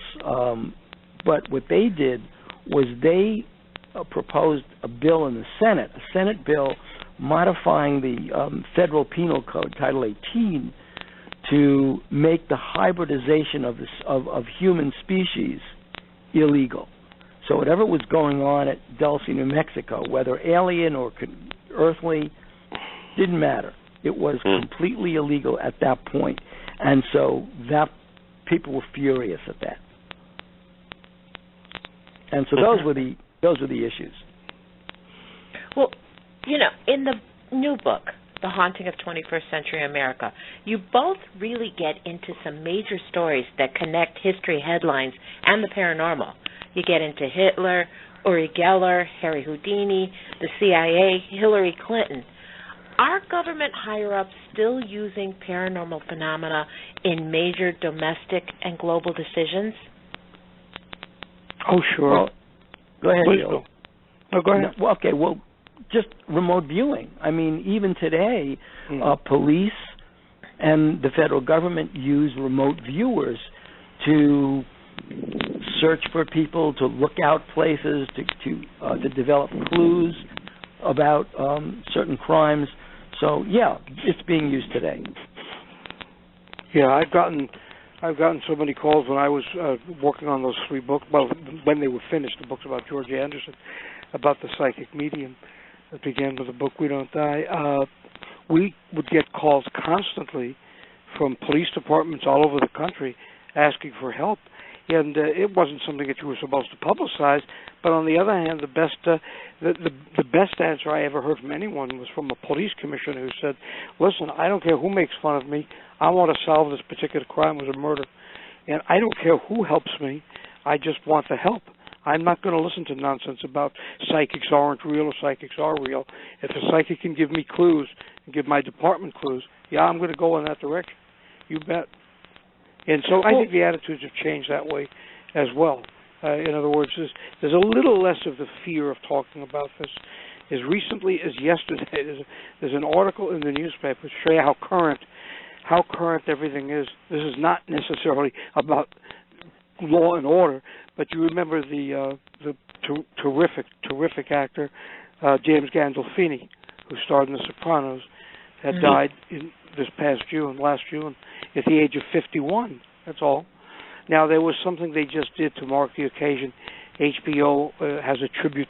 but what they did was they proposed a bill in the Senate, a Senate bill modifying the Federal Penal Code, Title 18, to make the hybridization of human species illegal. So whatever was going on at Dulce, New Mexico, whether alien or earthly, didn't matter. It was completely illegal at that point, and so that people were furious at that. And so those were the issues. Well, you know, in the new book, The Haunting of 21st Century America, you both really get into some major stories that connect history headlines and the paranormal. You get into Hitler, Uri Geller, Harry Houdini, the CIA, Hillary Clinton. Are government higher-ups still using paranormal phenomena in major domestic and global decisions? Oh, sure. Well, go ahead, Please Joel. No, go ahead. No, okay, well, just remote viewing. I mean, even today, police and the federal government use remote viewers to search for people, to look out places, to develop clues about certain crimes. So, yeah, it's being used today. Yeah, I've gotten so many calls when I was working on those 3 books. Well, when they were finished, the books about George Anderson, about the psychic medium that began with the book We Don't Die. We would get calls constantly from police departments all over the country asking for help, and it wasn't something that you were supposed to publicize. But on the other hand, the best answer I ever heard from anyone was from a police commissioner who said, "Listen, I don't care who makes fun of me. I want to solve this particular crime as a murder, and I don't care who helps me. I just want the help. I'm not going to listen to nonsense about psychics aren't real or psychics are real. If a psychic can give me clues and give my department clues, yeah, I'm going to go in that direction. You bet." And so I think the attitudes have changed that way as well. In other words, there's a little less of the fear of talking about this. As recently as yesterday, there's an article in the newspaper to show you how current everything is. This is not necessarily about law and order, but you remember the terrific actor James Gandolfini, who starred in The Sopranos, had died in last June, at the age of 51. That's all. Now, there was something they just did to mark the occasion. HBO has a tribute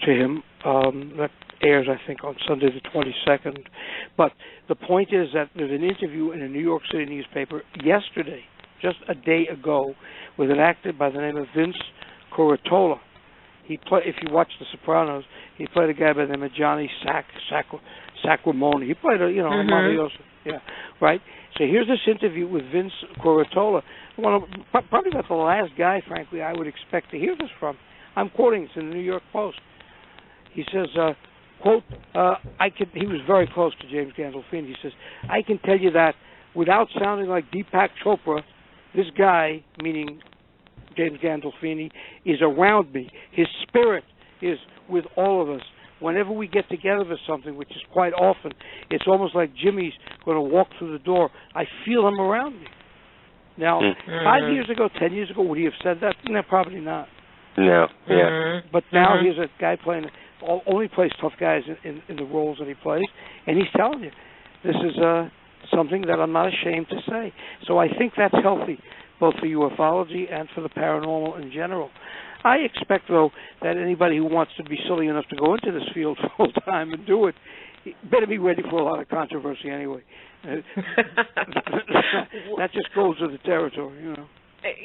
to him that airs, I think, on Sunday the 22nd. But the point is that there's an interview in a New York City newspaper yesterday, just a day ago, with an actor by the name of Vince Curatola. If you watch The Sopranos, he played a guy by the name of Johnny Sacrimoni. He played a mafioso. Yeah, right. So here's this interview with Vince Curatola. Probably about the last guy, frankly, I would expect to hear this from. I'm quoting this in the New York Post. He says, quote, he was very close to James Gandolfini. He says, "I can tell you that without sounding like Deepak Chopra, this guy," meaning James Gandolfini, "is around me. His spirit is with all of us. Whenever we get together for something, which is quite often, it's almost like Jimmy's going to walk through the door. I feel him around me." Now, 5 years ago, 10 years ago, would he have said that? No, probably not. No. Yeah. But now here's a guy only plays tough guys in the roles that he plays, and he's telling you, this is something that I'm not ashamed to say. So I think that's healthy, both for ufology and for the paranormal in general. I expect, though, that anybody who wants to be silly enough to go into this field full time and do it better be ready for a lot of controversy anyway. That just goes with the territory, you know.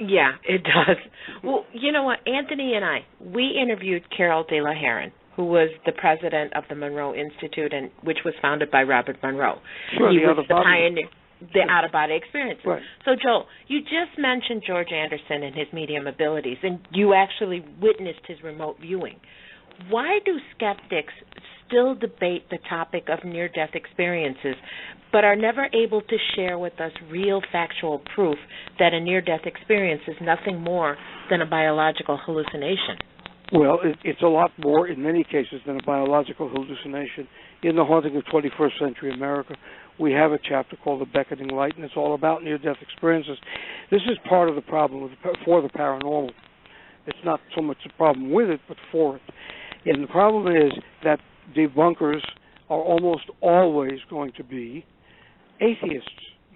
Yeah, it does. Well, you know what? Anthony and I, we interviewed Carol de la Herron, who was the president of the Monroe Institute, and which was founded by Robert Monroe. Sure, he the was the pioneer, the out-of-body experiences. Right. So, Joel, you just mentioned George Anderson and his medium abilities, and you actually witnessed his remote viewing. Why do skeptics still debate the topic of near-death experiences, but are never able to share with us real factual proof that a near-death experience is nothing more than a biological hallucination? Well, it's a lot more in many cases than a biological hallucination. In The Haunting of 21st Century America, we have a chapter called The Beckoning Light, and it's all about near-death experiences. This is part of the problem for the paranormal. It's not so much a problem with it, but for it. And the problem is that debunkers are almost always going to be atheists,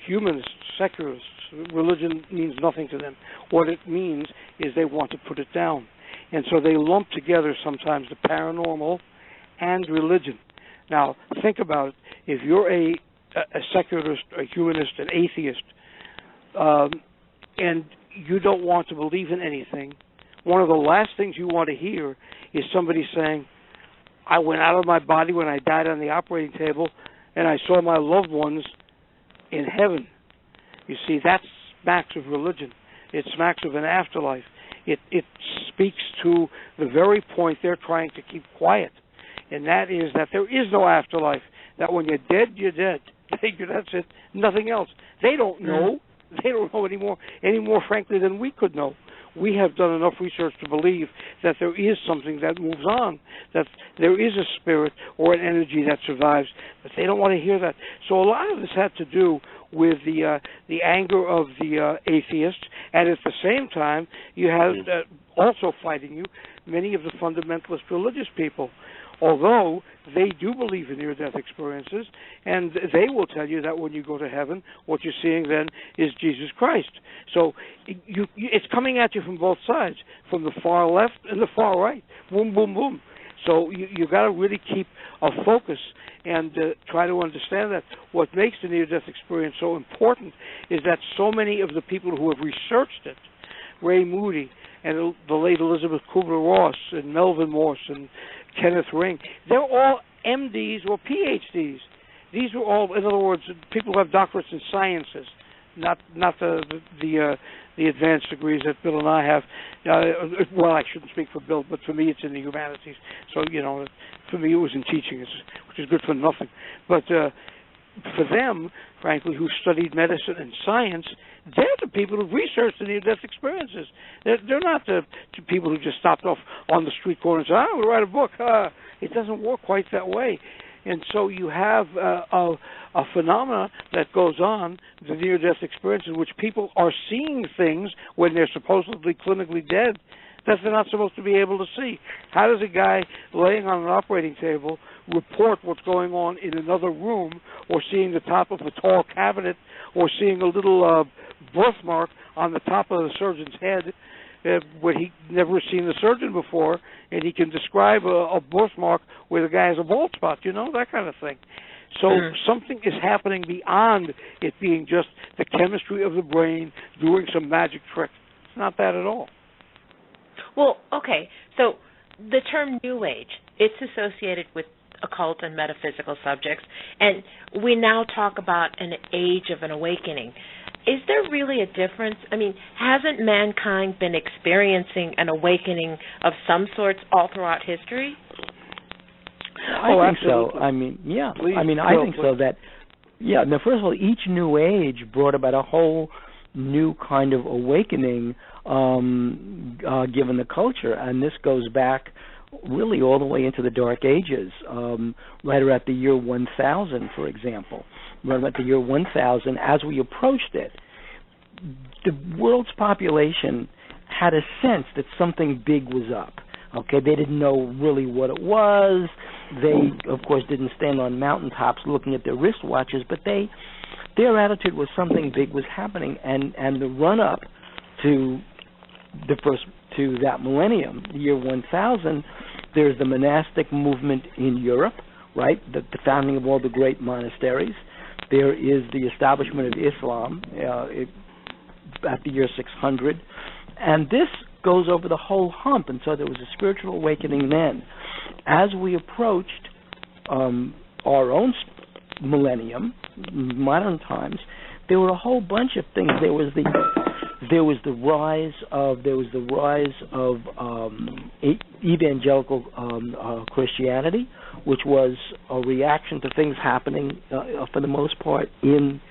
humanists, secularists. Religion means nothing to them. What it means is they want to put it down. And so they lump together sometimes the paranormal and religion. Now, think about it. If you're a secularist, a humanist, an atheist, and you don't want to believe in anything, one of the last things you want to hear is somebody saying, I went out of my body when I died on the operating table, and I saw my loved ones in heaven. You see, that smacks of religion. It smacks of an afterlife. It speaks to the very point they're trying to keep quiet, and that is that there is no afterlife, that when you're dead, you're dead. That's it, nothing else. They don't know. They don't know any more frankly, than we could know. We have done enough research to believe that there is something that moves on, that there is a spirit or an energy that survives, but they don't want to hear that. So a lot of this had to do with the anger of the atheists, and at the same time, you have also fighting you many of the fundamentalist religious people. Although they do believe in near-death experiences, and they will tell you that when you go to heaven, what you're seeing then is Jesus Christ. So it's coming at you from both sides, from the far left and the far right. Boom, boom, boom. So you got to really keep a focus and try to understand that. What makes the near-death experience so important is that so many of the people who have researched it, Ray Moody and the late Elizabeth Kubler-Ross and Melvin Morse and Kenneth Ring, they're all MDs or PhDs. These are all, in other words, people who have doctorates in sciences, not the advanced degrees that Bill and I have. Well, I shouldn't speak for Bill, but for me it's in the humanities. So, for me it was in teaching, which is good for nothing. But for them, frankly, who studied medicine and science, they're the people who researched the near-death experiences. They're not the people who just stopped off on the street corner and said, I'm going to write a book. It doesn't work quite that way. And so you have a phenomena that goes on, the near-death experience, in which people are seeing things when they're supposedly clinically dead that they're not supposed to be able to see. How does a guy laying on an operating table report what's going on in another room, or seeing the top of a tall cabinet, or seeing a little birthmark on the top of the surgeon's head when he'd never seen the surgeon before, and he can describe a birthmark where the guy has a bald spot, that kind of thing. So something is happening beyond it being just the chemistry of the brain doing some magic trick. It's not that at all. Well, okay, so the term New Age, it's associated with occult and metaphysical subjects, and we now talk about an age of an awakening. Is there really a difference? I mean, hasn't mankind been experiencing an awakening of some sorts all throughout history? I think so. I mean, yeah. Please, I think so. That, yeah. Now, first of all, each New Age brought about a whole new kind of awakening, given the culture, and this goes back really all the way into the Dark Ages, right around the year 1000, for example. Right about the year 1000, as we approached it, the world's population had a sense that something big was up. Okay, they didn't know really what it was. They, of course, didn't stand on mountaintops looking at their wristwatches, but their attitude was something big was happening, and the run-up to that millennium, the year 1000, there's the monastic movement in Europe, right? The founding of all the great monasteries. There is the establishment of Islam. at the year 600. And this goes over the whole hump, and so there was a spiritual awakening then. As we approached our own millennium, modern times, there were a whole bunch of things. There was the rise of evangelical Christianity, which was a reaction to things happening for the most part in.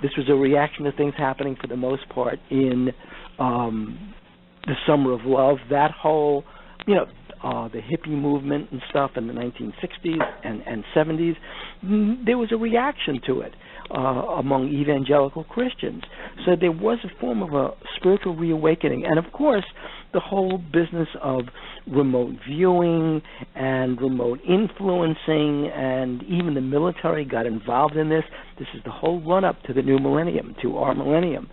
This was a reaction to things happening for the most part in the Summer of Love. That whole, the hippie movement and stuff in the 1960s and 70s. There was a reaction to it among evangelical Christians. So there was a form of a spiritual reawakening. And, of course, the whole business of remote viewing and remote influencing, and even the military got involved in this. This is the whole run-up to the new millennium, to our millennium.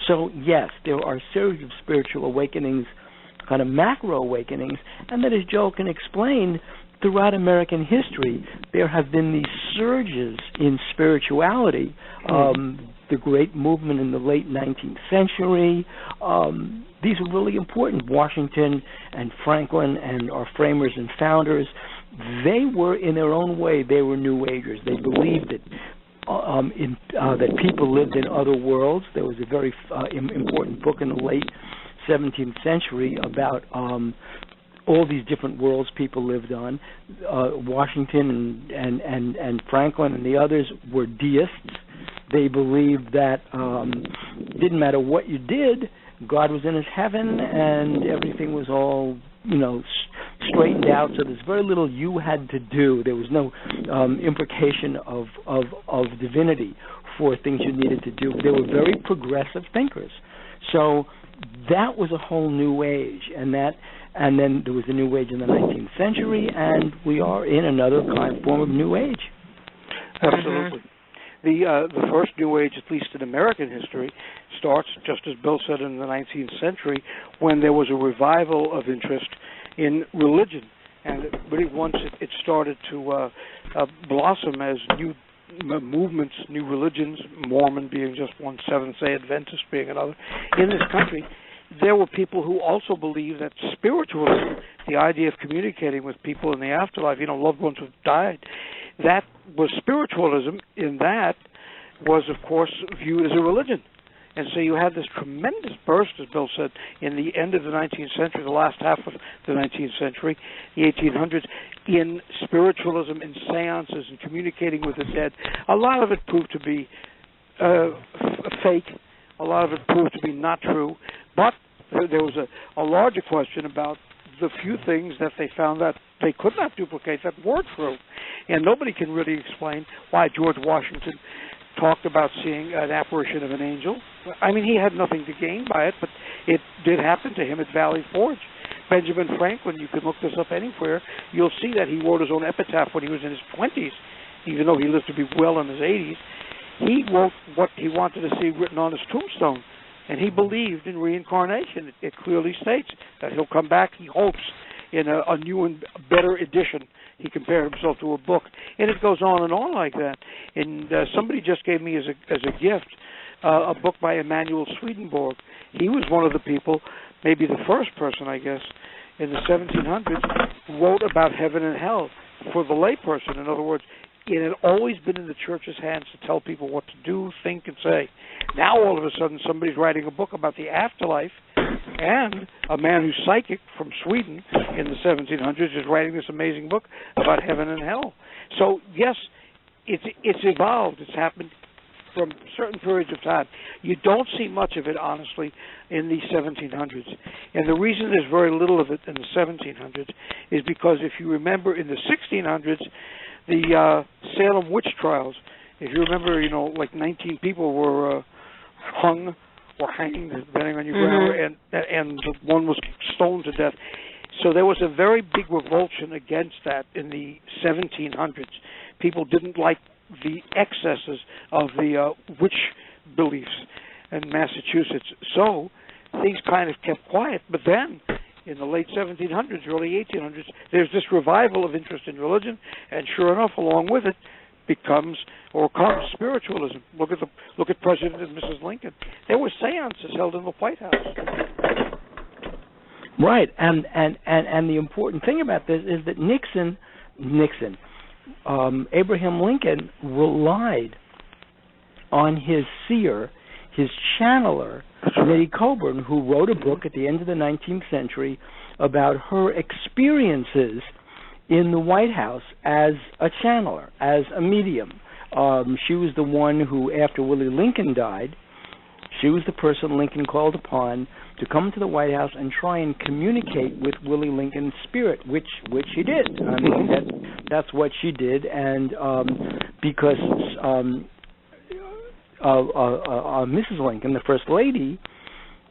So, yes, there are a series of spiritual awakenings, kind of macro awakenings, and that, as Joel can explain, throughout American history, there have been these surges in spirituality. The great movement in the late 19th century, these were really important. Washington and Franklin and our framers and founders, they were, in their own way, they were New Agers. They believed that that people lived in other worlds. There was a very important book in the late 17th century about all these different worlds people lived on. Washington and Franklin and the others were deists. They believed that didn't matter what you did, God was in his heaven and everything was all, straightened out. So there's very little you had to do. There was no implication of divinity for things you needed to do. They were very progressive thinkers. So that was a whole new age, and then there was a new age in the 19th century, and we are in another form of new age. Absolutely. The first new age, at least in American history, starts, just as Bill said, in the 19th century, when there was a revival of interest in religion. And really once it started to blossom as new movements, new religions, Mormon being just one, Seventh-day Adventist being another, in this country, there were people who also believed that spiritualism, the idea of communicating with people in the afterlife, loved ones who died, that was spiritualism. In that was, of course, viewed as a religion. And so you had this tremendous burst, as Bill said, in the end of the 19th century, the last half of the 19th century, the 1800s, in spiritualism, in seances, and communicating with the dead. A lot of it proved to be fake. A lot of it proved to be not true. But there was a larger question about the few things that they found that they could not duplicate that were true. And nobody can really explain why George Washington talked about seeing an apparition of an angel. I mean, he had nothing to gain by it, but it did happen to him at Valley Forge. Benjamin Franklin, you can look this up anywhere, you'll see that he wrote his own epitaph when he was in his 20s, even though he lived to be well in his 80s. He wrote what he wanted to see written on his tombstone, and he believed in reincarnation. It clearly states that he'll come back, he hopes, in a new and better edition. He compared himself to a book, and it goes on and on like that. And somebody just gave me as a gift a book by Emanuel Swedenborg. He was one of the people, maybe the first person, I guess, in the 1700s, who wrote about heaven and hell for the layperson. In other words, it had always been in the church's hands to tell people what to do, think, and say. Now, all of a sudden, somebody's writing a book about the afterlife, and a man who's psychic from Sweden in the 1700s is writing this amazing book about heaven and hell. So, yes, it's evolved. It's happened from certain periods of time. You don't see much of it, honestly, in the 1700s. And the reason there's very little of it in the 1700s is because, if you remember, in the 1600s, the Salem witch trials, if you remember, 19 people were hung or hanged, depending on your grammar, and one was stoned to death. So there was a very big revulsion against that in the 1700s. People didn't like the excesses of the witch beliefs in Massachusetts. So things kind of kept quiet. But then, in the late 1700s, early 1800s, there's this revival of interest in religion, and sure enough, along with it, becomes or comes spiritualism. Look at President and Mrs. Lincoln. There were seances held in the White House. Right, and the important thing about this is that Abraham Lincoln relied on his seer, his channeler, Nettie Coburn, who wrote a book at the end of the 19th century about her experiences in the White House as a channeler, as a medium. She was the one who, after Willie Lincoln died, she was the person Lincoln called upon to come to the White House and try and communicate with Willie Lincoln's spirit, which she did. I mean, that's what she did, and because Mrs. Lincoln, the First Lady,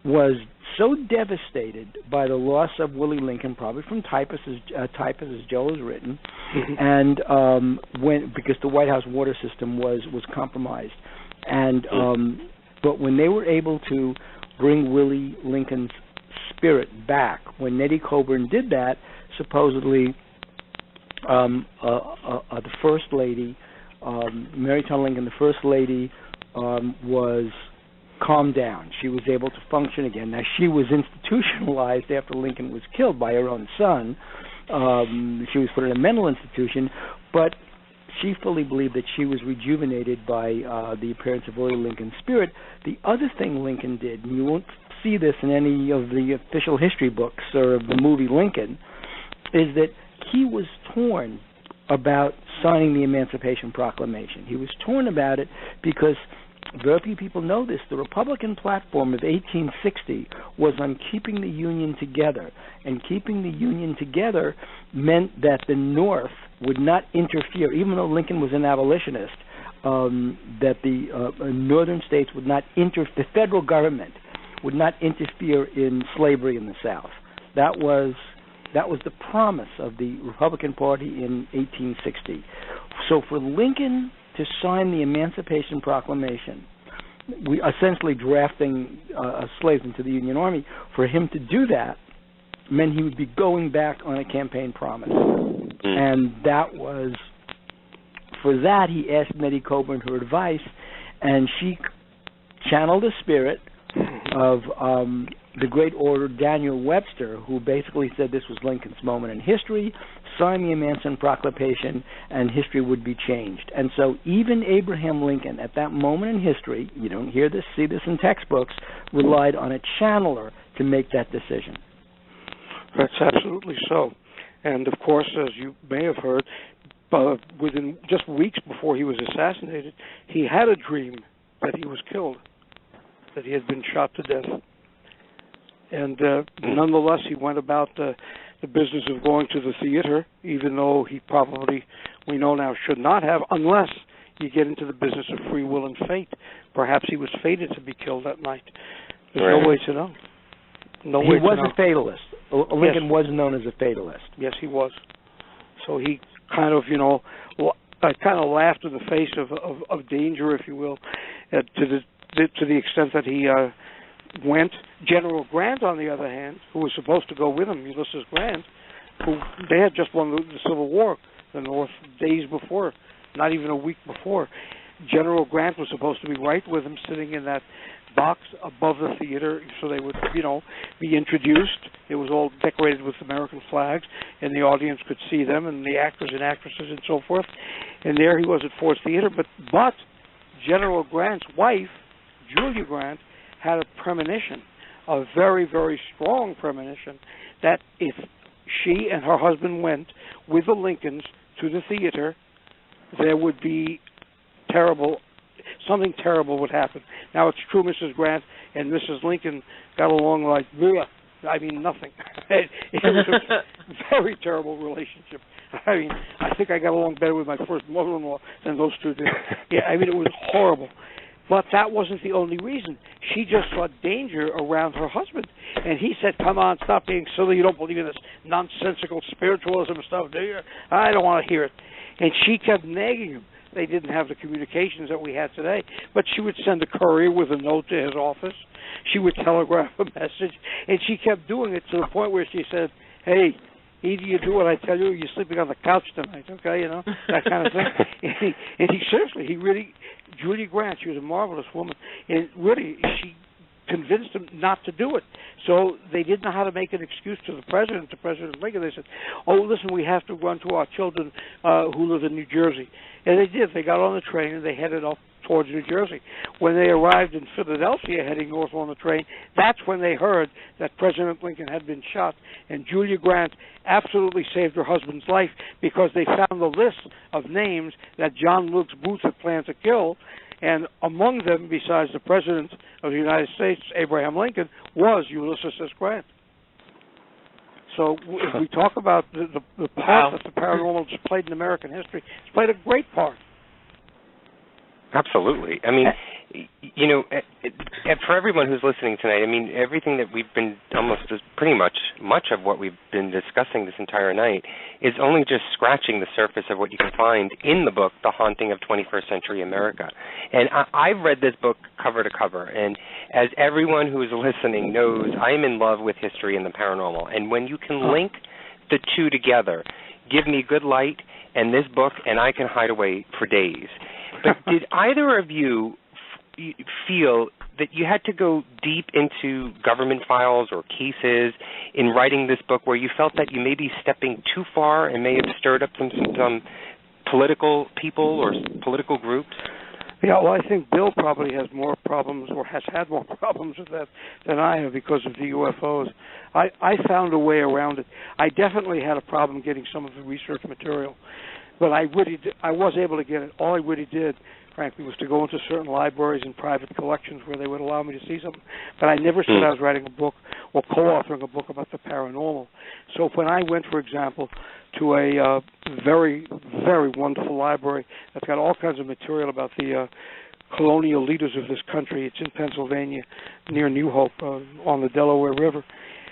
was so devastated by the loss of Willie Lincoln, probably from typhus, as Joel has written, and because the White House water system was compromised, and but when they were able to bring Willie Lincoln's spirit back, when Nettie Coburn did that, supposedly the First Lady, Mary Todd Lincoln, the First Lady, was calmed down. She was able to function again. Now, she was institutionalized after Lincoln was killed by her own son. She was put in a mental institution, but she fully believed that she was rejuvenated by the appearance of Willie Lincoln's spirit. The other thing Lincoln did, and you won't see this in any of the official history books or of the movie Lincoln, is that he was torn about signing the Emancipation Proclamation. He was torn about it because very few people know this. The Republican platform of 1860 was on keeping the Union together, and keeping the Union together meant that the North would not interfere, even though Lincoln was an abolitionist, that the northern states would not the federal government would not interfere in slavery in the South. That was the promise of the Republican Party in 1860. So for Lincoln to sign the Emancipation Proclamation, we essentially drafting slaves into the Union Army, for him to do that meant he would be going back on a campaign promise. And that was, for that he asked Nettie Coburn her advice, and she channeled the spirit of the great orator Daniel Webster, who basically said this was Lincoln's moment in history, sign the Emancipation Proclamation, and history would be changed. And so even Abraham Lincoln, at that moment in history, you don't see this in textbooks, relied on a channeler to make that decision. That's absolutely so. And, of course, as you may have heard, within just weeks before he was assassinated, he had a dream that he was killed, that he had been shot to death. And nonetheless, he went about the business of going to the theater, even though he probably, we know now, should not have, unless you get into the business of free will and fate. Perhaps he was fated to be killed that night. There's no way to know. He was a fatalist. Lincoln was known as a fatalist. Yes, he was. So he kind of, laughed in the face of danger, if you will, to the extent that he went. General Grant, on the other hand, who was supposed to go with him, Ulysses Grant, who they had just won the Civil War, the North, days before, not even a week before. General Grant was supposed to be right with him, sitting in that box above the theater, so they would, be introduced. It was all decorated with American flags, and the audience could see them, and the actors and actresses and so forth. And there he was at Ford's Theater, but General Grant's wife, Julia Grant, had a premonition, a very, very strong premonition, that if she and her husband went with the Lincolns to the theater, there would be something terrible would happen. Now, it's true Mrs. Grant and Mrs. Lincoln got along like, nothing. It was a very terrible relationship. I think I got along better with my first mother-in-law than those two did. Yeah, it was horrible. But that wasn't the only reason. She just saw danger around her husband. And he said, come on, stop being silly. You don't believe in this nonsensical spiritualism stuff, do you? I don't want to hear it. And she kept nagging him. They didn't have the communications that we had today. But she would send a courier with a note to his office. She would telegraph a message. And she kept doing it to the point where she said, hey, Either you do what I tell you, or you're sleeping on the couch tonight, okay, that kind of thing. Julia Grant, she was a marvelous woman, and really, she convinced him not to do it. So they didn't know how to make an excuse to President Lincoln. They said, oh, listen, we have to run to our children who live in New Jersey. And they did. They got on the train, and they headed off towards New Jersey. When they arrived in Philadelphia, heading north on the train, that's when they heard that President Lincoln had been shot. And Julia Grant absolutely saved her husband's life because they found the list of names that John Wilkes Booth had planned to kill. And among them, besides the President of the United States, Abraham Lincoln, was Ulysses S. Grant. So if we talk about the part that the paranormal has played in American history, it's played a great part. Absolutely. I mean, for everyone who's listening tonight, I mean, everything that we've been pretty much of what we've been discussing this entire night is only just scratching the surface of what you can find in the book, The Haunting of 21st Century America. And I've read this book cover to cover, and as everyone who is listening knows, I'm in love with history and the paranormal. And when you can link the two together, give me good light and this book, and I can hide away for days. But did either of you feel that you had to go deep into government files or cases in writing this book where you felt that you may be stepping too far and may have stirred up some political people or political groups? Yeah, well, I think Bill probably has more problems or has had more problems with that than I have because of the UFOs. I found a way around it. I definitely had a problem getting some of the research material. But I was able to get it. All I really did, frankly, was to go into certain libraries and private collections where they would allow me to see something. But I never said I was writing a book or co-authoring a book about the paranormal. So when I went, for example, to a very, very wonderful library that's got all kinds of material about the colonial leaders of this country, it's in Pennsylvania near New Hope on the Delaware River.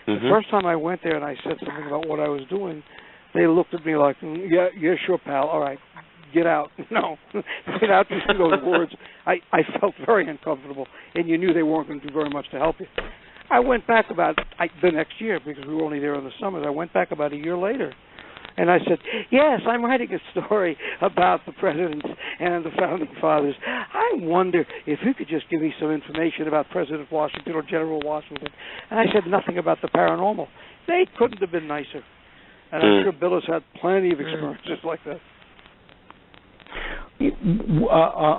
The first time I went there and I said something about what I was doing, they looked at me like, yeah, sure, pal. All right, get out. No, without just those words, I felt very uncomfortable, and you knew they weren't going to do very much to help you. I went back the next year because we were only there in the summers. I went back about a year later, and I said, yes, I'm writing a story about the presidents and the founding fathers. I wonder if you could just give me some information about President Washington or General Washington. And I said nothing about the paranormal. They couldn't have been nicer. And I'm sure Bill has had plenty of experiences like that.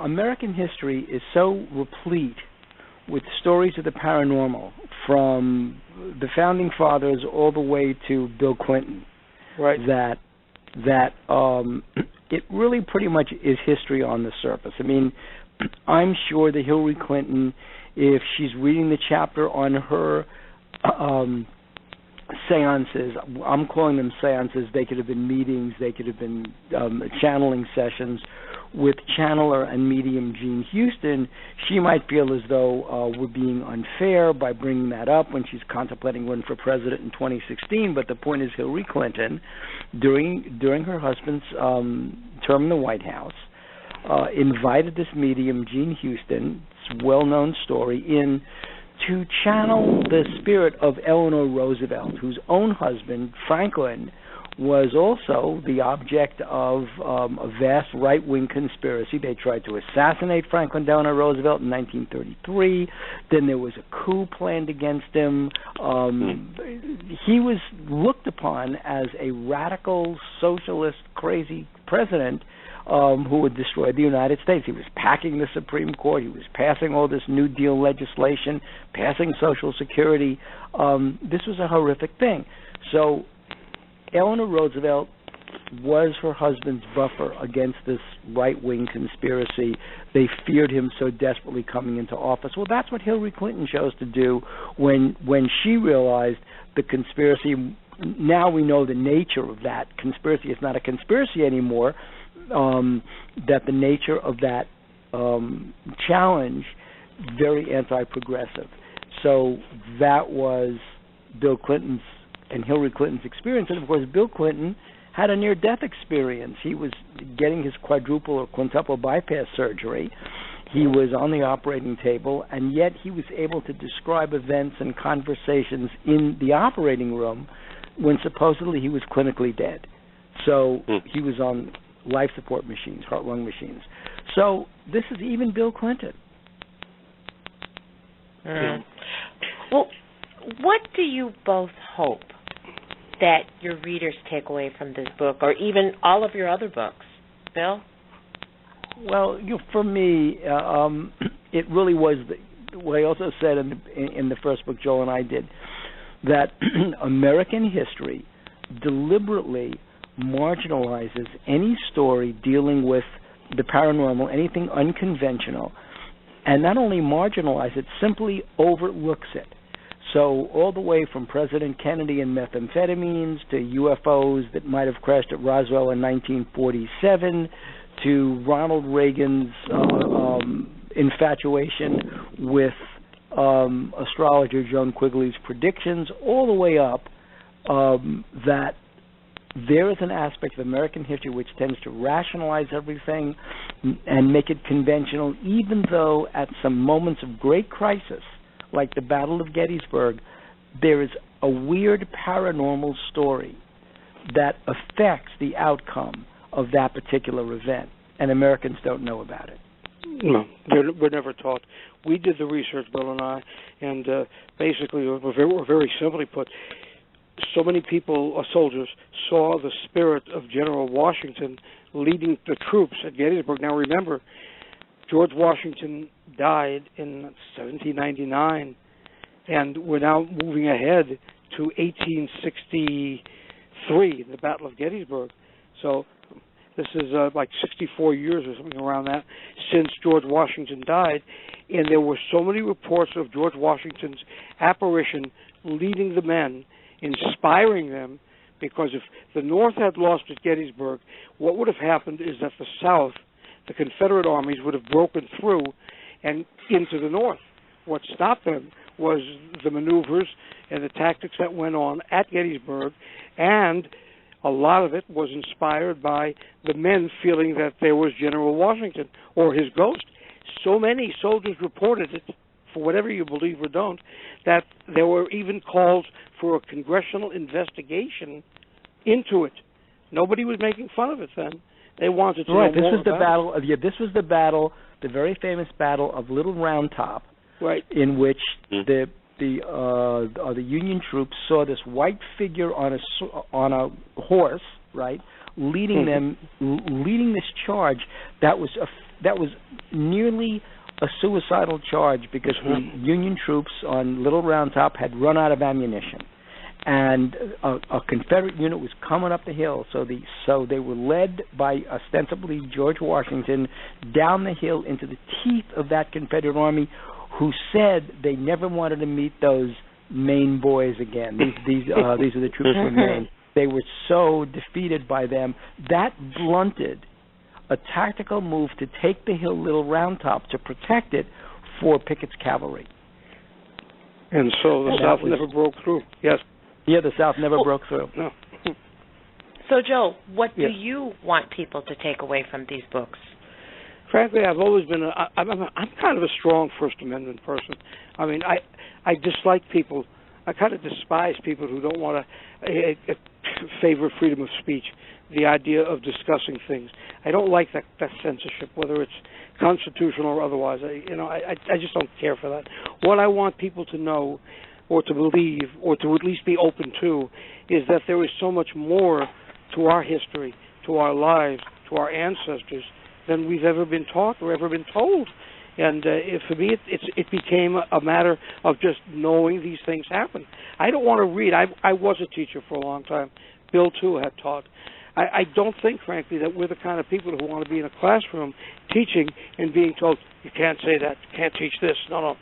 American history is so replete with stories of the paranormal, from the founding fathers all the way to Bill Clinton, right? That it really pretty much is history on the surface. I mean, I'm sure that Hillary Clinton, if she's reading the chapter on her seances, I'm calling them seances, they could have been meetings, they could have been channeling sessions with channeler and medium Jean Houston, she might feel as though we're being unfair by bringing that up when she's contemplating running for president in 2016. But the point is, Hillary Clinton, during her husband's term in the White House, invited this medium, Jean Houston, it's a well-known story, in to channel the spirit of Eleanor Roosevelt, whose own husband, Franklin, was also the object of a vast right-wing conspiracy. They tried to assassinate Franklin Delano Roosevelt in 1933. Then there was a coup planned against him. He was looked upon as a radical, socialist, crazy president who would destroy the United States. He was packing the Supreme Court. He was passing all this New Deal legislation, passing Social Security. This was a horrific thing. So Eleanor Roosevelt was her husband's buffer against this right-wing conspiracy. They feared him so desperately coming into office. Well, that's what Hillary Clinton chose to do when she realized the conspiracy. Now we know the nature of that conspiracy. It's not a conspiracy anymore. That the nature of that challenge, very anti-progressive. So that was Bill Clinton's and Hillary Clinton's experience. And, of course, Bill Clinton had a near-death experience. He was getting his quadruple or quintuple bypass surgery. He was on the operating table, and yet he was able to describe events and conversations in the operating room when supposedly he was clinically dead. So he was on life support machines, heart-lung machines. So this is even Bill Clinton. Well, what do you both hope that your readers take away from this book, or even all of your other books? Bill? Well, for me, it really was what I also said in the first book Joel and I did, that American history deliberately marginalizes any story dealing with the paranormal, anything unconventional, and not only marginalizes it, simply overlooks it. So all the way from President Kennedy and methamphetamines to UFOs that might have crashed at Roswell in 1947 to Ronald Reagan's infatuation with astrologer Joan Quigley's predictions, all the way up that there is an aspect of American history which tends to rationalize everything and make it conventional, even though at some moments of great crisis, like the Battle of Gettysburg, there is a weird paranormal story that affects the outcome of that particular event, and Americans don't know about it. No, we're never taught. We did the research, Bill and I, and basically, we're very simply put, so many people, soldiers, saw the spirit of General Washington leading the troops at Gettysburg. Now remember, George Washington died in 1799, and we're now moving ahead to 1863, the Battle of Gettysburg. So this is like 64 years or something around that since George Washington died, and there were so many reports of George Washington's apparition leading the men, inspiring them, because if the North had lost at Gettysburg, what would have happened is that the South, the Confederate armies, would have broken through and into the North. What stopped them was the maneuvers and the tactics that went on at Gettysburg, and a lot of it was inspired by the men feeling that there was General Washington or his ghost. So many soldiers reported it, for whatever you believe or don't, that there were even calls for a congressional investigation into it. Nobody was making fun of it then. They wanted to know more This was the battle, the very famous Battle of Little Round Top, right, in which the Union troops saw this white figure on a horse, right, leading this charge that was nearly a suicidal charge, because the Union troops on Little Round Top had run out of ammunition, and a Confederate unit was coming up the hill. So they were led by ostensibly George Washington down the hill into the teeth of that Confederate army, who said they never wanted to meet those Maine boys again. These are the troops from Maine. They were so defeated by them. That blunted a tactical move to take the hill Little Round Top to protect it for Pickett's cavalry. And so the South never broke through. Yes. Yeah, the South never broke through. No. So, Joe, what do you want people to take away from these books? Frankly, I've always been I'm kind of a strong First Amendment person. I mean, I dislike people. I kind of despise people who don't want to favor freedom of speech, the idea of discussing things. I don't like that censorship, whether it's constitutional or otherwise. I just don't care for that. What I want people to know, or to believe, or to at least be open to, is that there is so much more to our history, to our lives, to our ancestors, than we've ever been taught or ever been told. And for me, it became a matter of just knowing these things happen. I don't want to read. I was a teacher for a long time. Bill, too, had taught. I don't think, frankly, that we're the kind of people who want to be in a classroom teaching and being told, you can't say that, you can't teach this, no,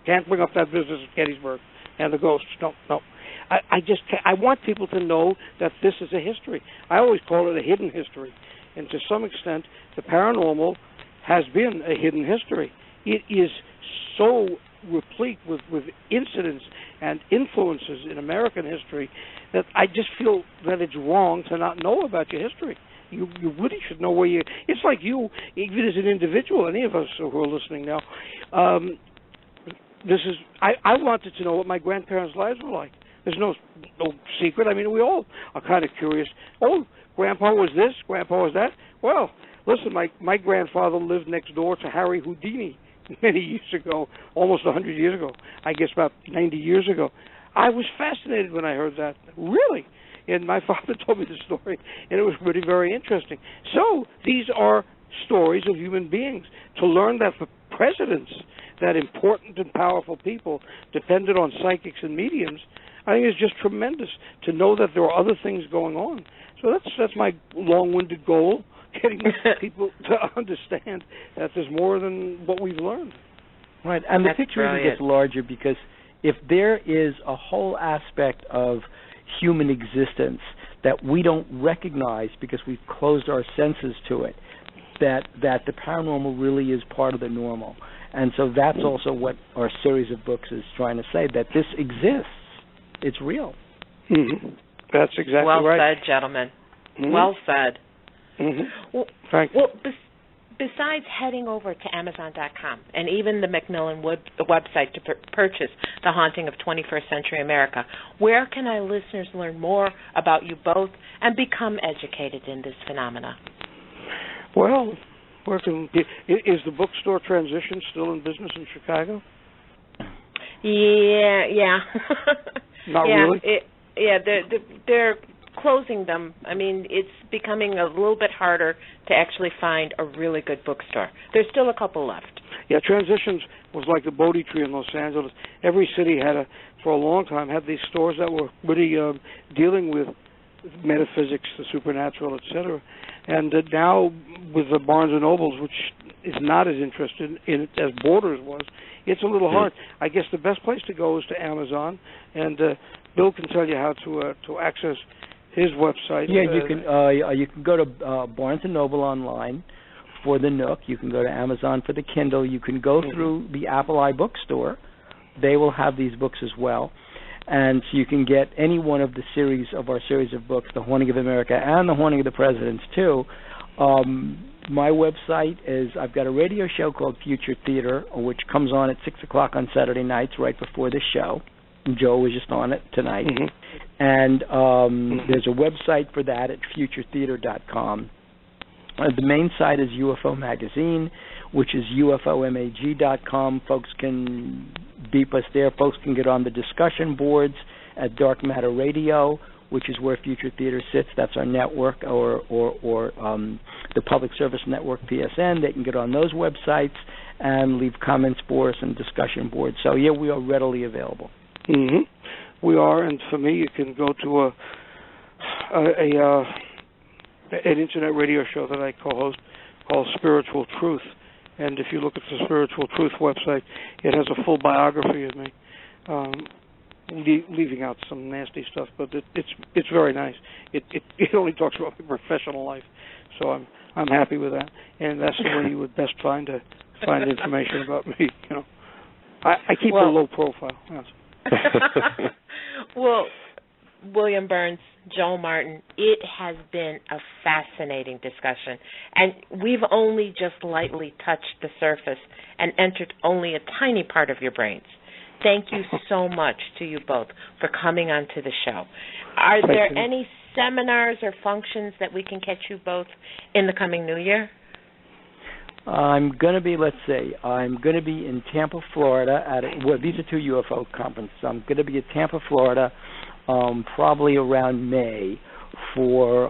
can't bring up that business at Gettysburg and the ghosts, no. I want people to know that this is a history. I always call it a hidden history. And to some extent, the paranormal has been a hidden history. It is so replete with incidents and influences in American history that I just feel that it's wrong to not know about your history. You really should know where you... It's like you, even as an individual, any of us who are listening now, I wanted to know what my grandparents' lives were like. There's no secret. I mean, we all are kind of curious. Oh, Grandpa was this, Grandpa was that. Well, listen, my grandfather lived next door to Harry Houdini many years ago, almost 100 years ago. I guess about 90 years ago. I was fascinated when I heard that. Really? And my father told me the story, and it was really very interesting. So these are stories of human beings. To learn that for presidents, that important and powerful people depended on psychics and mediums, I think it's just tremendous to know that there are other things going on. So that's my long-winded goal, getting people to understand that there's more than what we've learned. Right, and the picture even gets larger because if there is a whole aspect of human existence that we don't recognize because we've closed our senses to it, that the paranormal really is part of the normal. And so that's also what our series of books is trying to say, that this exists. It's real. Mm-hmm. That's exactly right. Well said, gentlemen. Mm-hmm. Well said. Mm-hmm. Well, besides heading over to Amazon.com and even the Macmillan website to purchase The Haunting of 21st Century America, where can our listeners learn more about you both and become educated in this phenomena? Well, is the bookstore Transition still in business in Chicago? Yeah. Not really? They're closing them. I mean, it's becoming a little bit harder to actually find a really good bookstore. There's still a couple left. Yeah, Transitions was like the Bodhi tree in Los Angeles. Every city for a long time, had these stores that were really dealing with metaphysics, the supernatural, etc. And now with the Barnes and Nobles, which is not as interested in it as Borders was, it's a little hard. I guess the best place to go is to Amazon, and Bill can tell you how to access his website. Yeah, you can go to Barnes and Noble online for the Nook. You can go to Amazon for the Kindle. You can go through the Apple iBookstore. They will have these books as well. And so you can get any one of our series of books, The Haunting of America and The Haunting of the Presidents, too. My website is, I've got a radio show called Future Theater, which comes on at 6 o'clock on Saturday nights right before this show. Joe was just on it tonight. Mm-hmm. And there's a website for that at futuretheater.com. The main site is UFO Magazine, which is ufomag.com. Folks can beep us there. Folks can get on the discussion boards at Dark Matter Radio, which is where Future Theater sits. That's our network, or the Public Service Network, PSN. They can get on those websites and leave comments for us and discussion boards. So, yeah, we are readily available. Mm-hmm. We are, and for me, you can go to an internet radio show that I co-host called Spiritual Truth. And if you look at the Spiritual Truth website, it has a full biography of me, leaving out some nasty stuff, but it's very nice. It only talks about my professional life, so I'm happy with that. And that's the way you would best find information about me. You know, I keep a low profile. Yes. Well, William Birnes, Joel Martin, it has been a fascinating discussion, and we've only just lightly touched the surface and entered only a tiny part of your brains. Thank you so much to you both for coming onto the show. Are there any seminars or functions that we can catch you both in the coming new year? I'm going to be, in Tampa, Florida. These are two UFO conferences. I'm going to be at Tampa, Florida, probably around May for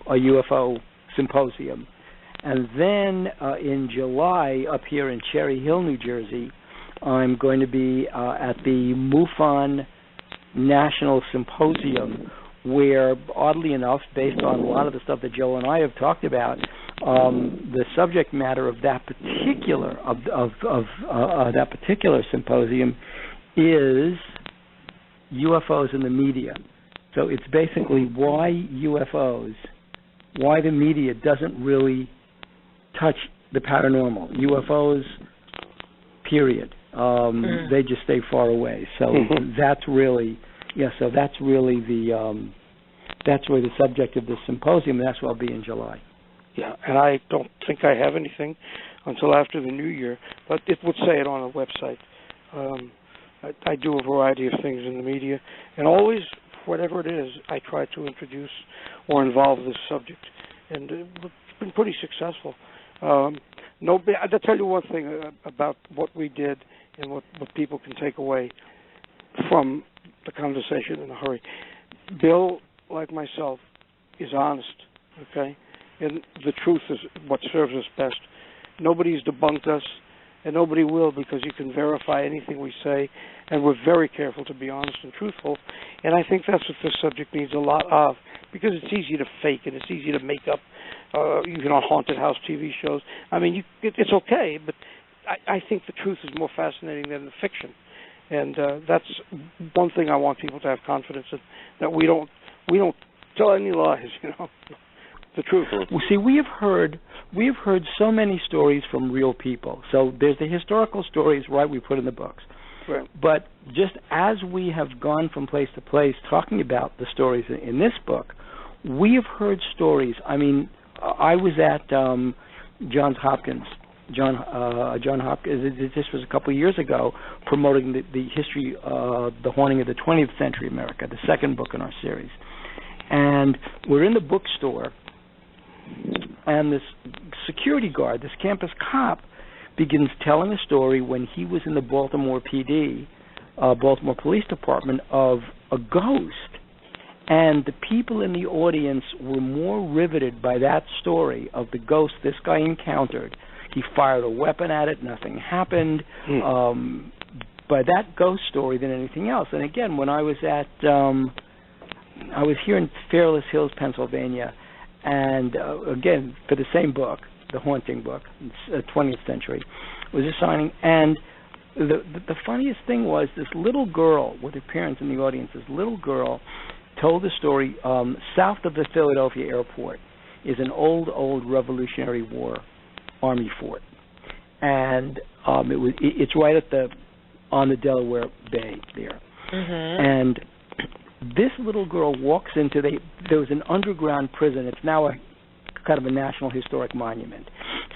a UFO symposium. And then in July, up here in Cherry Hill, New Jersey, I'm going to be at the MUFON National Symposium, where, oddly enough, based on a lot of the stuff that Joe and I have talked about, the subject matter of that particular symposium is UFOs in the media. So it's basically why the media doesn't really touch the paranormal. UFOs, period. They just stay far away. So that's really the subject of this symposium, and that's where I'll be in July. Yeah, and I don't think I have anything until after the new year, but it would say it on the website. I do a variety of things in the media, and always, whatever it is, I try to introduce or involve this subject, and it's been pretty successful. I'll tell you one thing about what we did and what people can take away from the conversation in a hurry. Bill, like myself, is honest, okay? And the truth is what serves us best. Nobody's debunked us, and nobody will, because you can verify anything we say, and we're very careful to be honest and truthful. And I think that's what this subject needs a lot of, because it's easy to fake and it's easy to make up, haunted house TV shows. I mean, it's okay, but I think the truth is more fascinating than the fiction. And that's one thing I want people to have confidence in, that we don't tell any lies, the truth. Well, see, we have heard so many stories from real people. So there's the historical stories, right, we put in the books. Right. But just as we have gone from place to place talking about the stories in this book, we have heard stories. I mean, I was at Johns Hopkins. John Hopkins. This was a couple of years ago, promoting the history of the haunting of the 20th century America, the second book in our series. And we're in the bookstore, and this security guard, this campus cop, begins telling a story when he was in the Baltimore PD, Baltimore Police Department, of a ghost. And the people in the audience were more riveted by that story of the ghost this guy encountered. He fired a weapon at it, nothing happened, by that ghost story than anything else. And again, when I was I was here in Fairless Hills, Pennsylvania, and again, for the same book, the haunting book, 20th century, was a signing. And the funniest thing was this little girl with her parents in the audience, this little girl told the story. South of the Philadelphia airport is an old Revolutionary War Army fort, and it's right on the Delaware Bay there. Mm-hmm. And this little girl walks into there was an underground prison. It's now a kind of a National Historic Monument.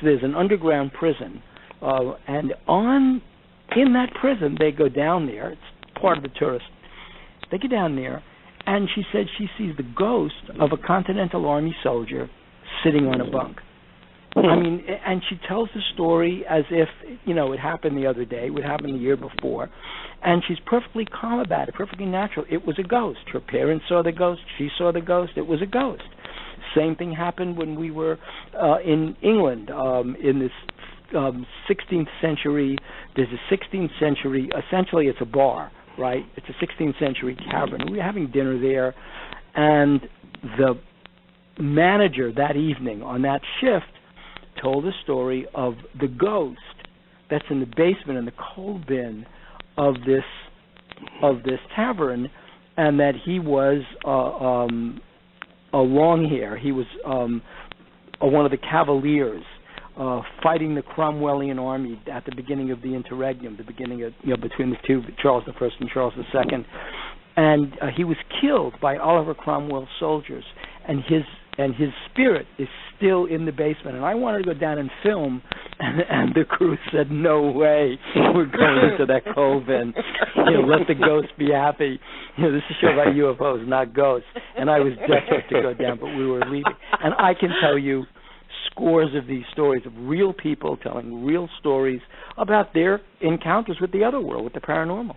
So there's an underground prison, and in that prison they go down there. It's part of the tourist. They get down there, and she said she sees the ghost of a Continental Army soldier sitting on a bunk. I mean, and she tells the story as if, it happened the other day, it would happen the year before, and she's perfectly calm about it, perfectly natural. It was a ghost. Her parents saw the ghost. She saw the ghost. It was a ghost. Same thing happened when we were in England in this 16th century. There's a 16th century, essentially it's a bar, right? It's a 16th century tavern. We were having dinner there, and the manager that evening on that shift told a story of the ghost that's in the basement in the coal bin of this tavern, and that he was a long hair. He was one of the Cavaliers fighting the Cromwellian army at the beginning of the interregnum, the beginning of between the two, Charles I and Charles II, and he was killed by Oliver Cromwell's soldiers, and his spirit is still in the basement. And I wanted to go down and film, and the crew said, "No way, we're going into that cove, and let the ghost be happy. This is a show about UFOs, not ghosts." And I was desperate to go down, but we were leaving. And I can tell you scores of these stories of real people telling real stories about their encounters with the other world, with the paranormal.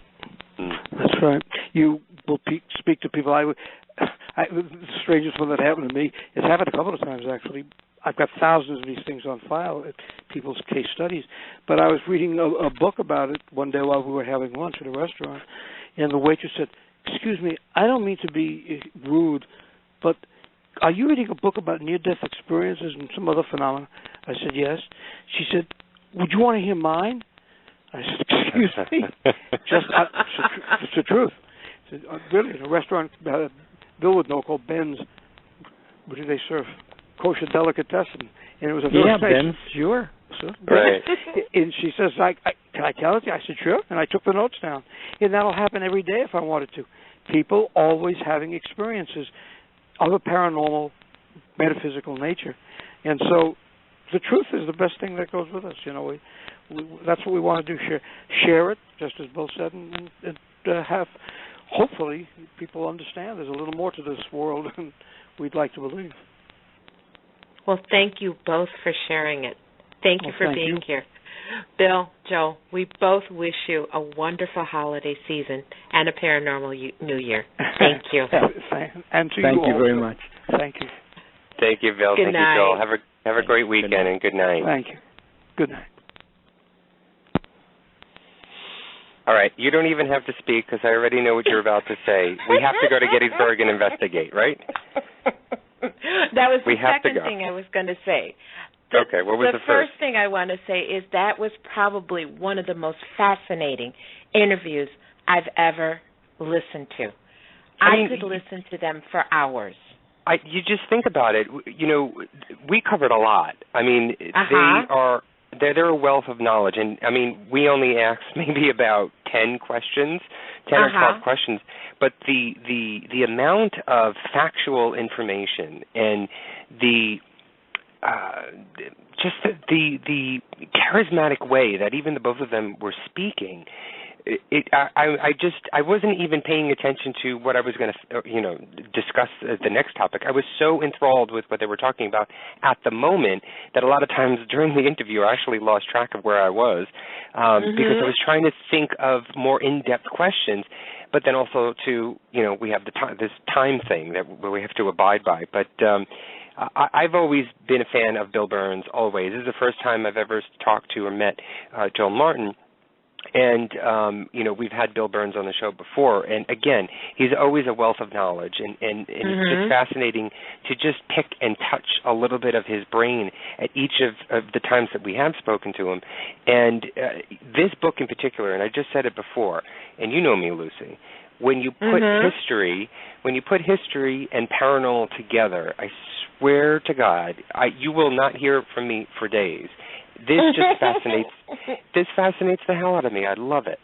That's right. You will speak to people. The strangest one that happened to me, it's happened a couple of times actually. I've got thousands of these things on file, people's case studies. But I was reading a book about it one day while we were having lunch at a restaurant, and the waitress said, "Excuse me, I don't mean to be rude, but are you reading a book about near-death experiences and some other phenomena?" I said, "Yes." She said, "Would you want to hear mine?" I said, "Excuse me." It's the truth. Said, really, in a restaurant Bill would know called Ben's, which they serve kosher delicatessen, and it was a very nice. Ben's, sure. Right. And she says, "Can I tell it to you?" I said, "Sure," and I took the notes down. And that'll happen every day if I wanted to. People always having experiences of a paranormal, metaphysical nature, and so the truth is the best thing that goes with us. that's what we want to do. Share it, just as Bill said, and have. Hopefully, people understand there's a little more to this world than we'd like to believe. Well, thank you both for sharing it. Thank you for being here. Bill, Joel, we both wish you a wonderful holiday season and a paranormal New Year. Thank you. And to thank you also. very much. Thank you. Thank you, Bill. Good Thank night. you, Joel. Have a great weekend and good night. Thank you. Good night. All right, you don't even have to speak because I already know what you're about to say. We have to go to Gettysburg and investigate, right? That was the second thing I was going to say. Okay, what was the first thing I want to say is that was probably one of the most fascinating interviews I've ever listened to. I could listen to them for hours. You just think about it. You know, we covered a lot. I mean, they're a wealth of knowledge, and I mean, we only asked maybe about 10 questions, 10 or 12 questions, but the amount of factual information and the charismatic way that even the both of them were speaking, I wasn't even paying attention to what I was going to discuss as the next topic. I was so enthralled with what they were talking about at the moment that a lot of times during the interview I actually lost track of where I was because I was trying to think of more in-depth questions, but then also we have this time thing that we have to abide by. But I've always been a fan of Bill Birnes, always. This is the first time I've ever talked to or met Joel Martin. And, we've had Bill Birnes on the show before. And, again, he's always a wealth of knowledge. And it's just fascinating to just pick and touch a little bit of his brain at each of the times that we have spoken to him. And this book in particular, and I just said it before, and you know me, Lucy, when you put history and paranormal together, I swear to God, you will not hear from me for days. This just fascinates the hell out of me. I love it.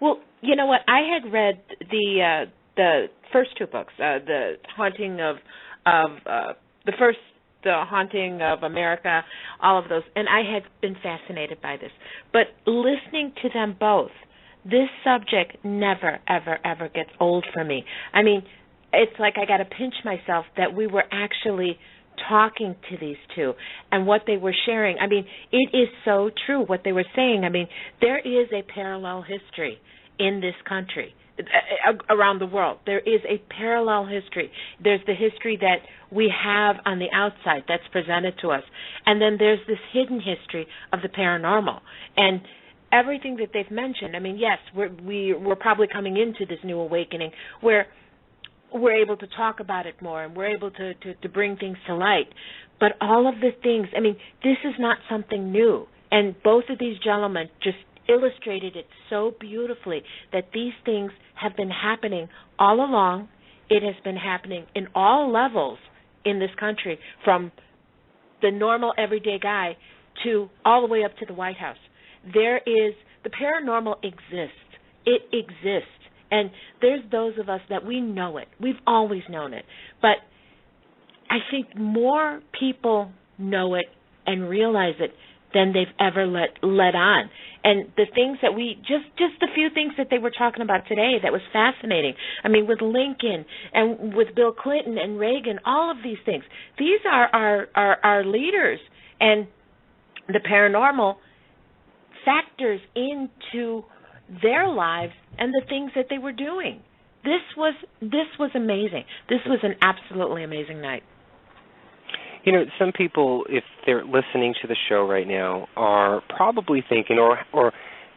Well, you know what? I had read the first two books, the Haunting of the Haunting of America, all of those, and I had been fascinated by this. But listening to them both, this subject never, ever, ever gets old for me. I mean, it's like I got to pinch myself that we were actually talking to these two and what they were sharing. I mean, it is so true what they were saying. I mean, there is a parallel history in this country, around the world. There is a parallel history. There's the history that we have on the outside that's presented to us, and then there's this hidden history of the paranormal. And everything that they've mentioned, I mean, yes, we're probably coming into this new awakening where we're able to talk about it more and we're able to bring things to light. But all of the things, I mean, this is not something new. And both of these gentlemen just illustrated it so beautifully that these things have been happening all along. It has been happening in all levels in this country, from the normal everyday guy to all the way up to the White House. The paranormal exists. It exists. And there's those of us that we know it. We've always known it. But I think more people know it and realize it than they've ever let on. And the things that just the few things that they were talking about today that was fascinating. I mean, with Lincoln and with Bill Clinton and Reagan, all of these things. These are our leaders. And the paranormal factors into their lives and the things that they were doing. This was amazing. This was an absolutely amazing night. You know, some people, if they're listening to the show right now, are probably thinking or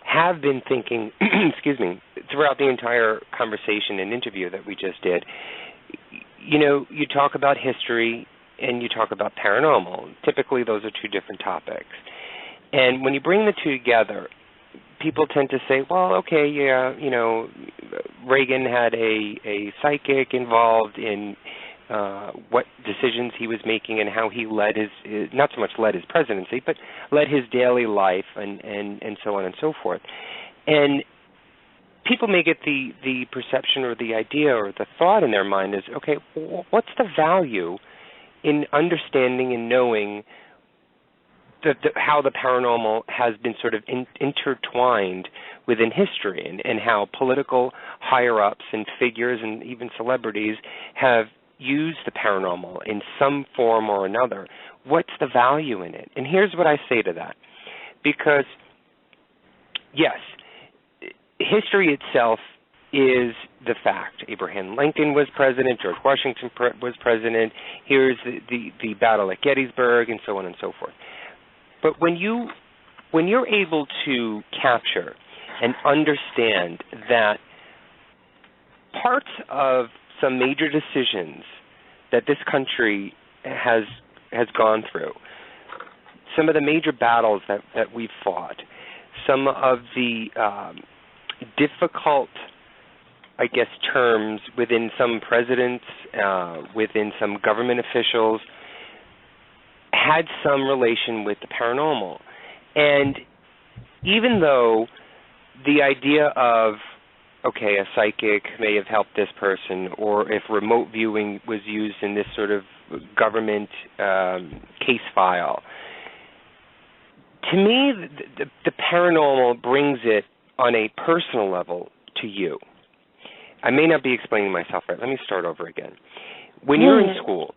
have been thinking, excuse me, throughout the entire conversation and interview that we just did. You know, you talk about history and you talk about paranormal. Typically, those are two different topics. And when you bring the two together, people tend to say, well, okay, yeah, you know, Reagan had a psychic involved in what decisions he was making and how he led his not so much led his presidency, but led his daily life and so on and so forth. And people may get the perception or the idea or the thought in their mind is, okay, what's the value in understanding and knowing how the paranormal has been sort of intertwined within history, and how political higher-ups and figures and even celebrities have used the paranormal in some form or another. What's the value in it? And here's what I say to that. Because, yes, history itself is the fact. Abraham Lincoln was president, George Washington was president, here's the battle at Gettysburg, and so on and so forth. But when you're able to capture and understand that parts of some major decisions that this country has gone through, some of the major battles that we've fought, some of the difficult, I guess, terms within some presidents, within some government officials, had some relation with the paranormal. And even though the idea of, okay, a psychic may have helped this person, or if remote viewing was used in this sort of government case file, to me, the paranormal brings it on a personal level to you. I may not be explaining myself right. Let me start over again. When you're in school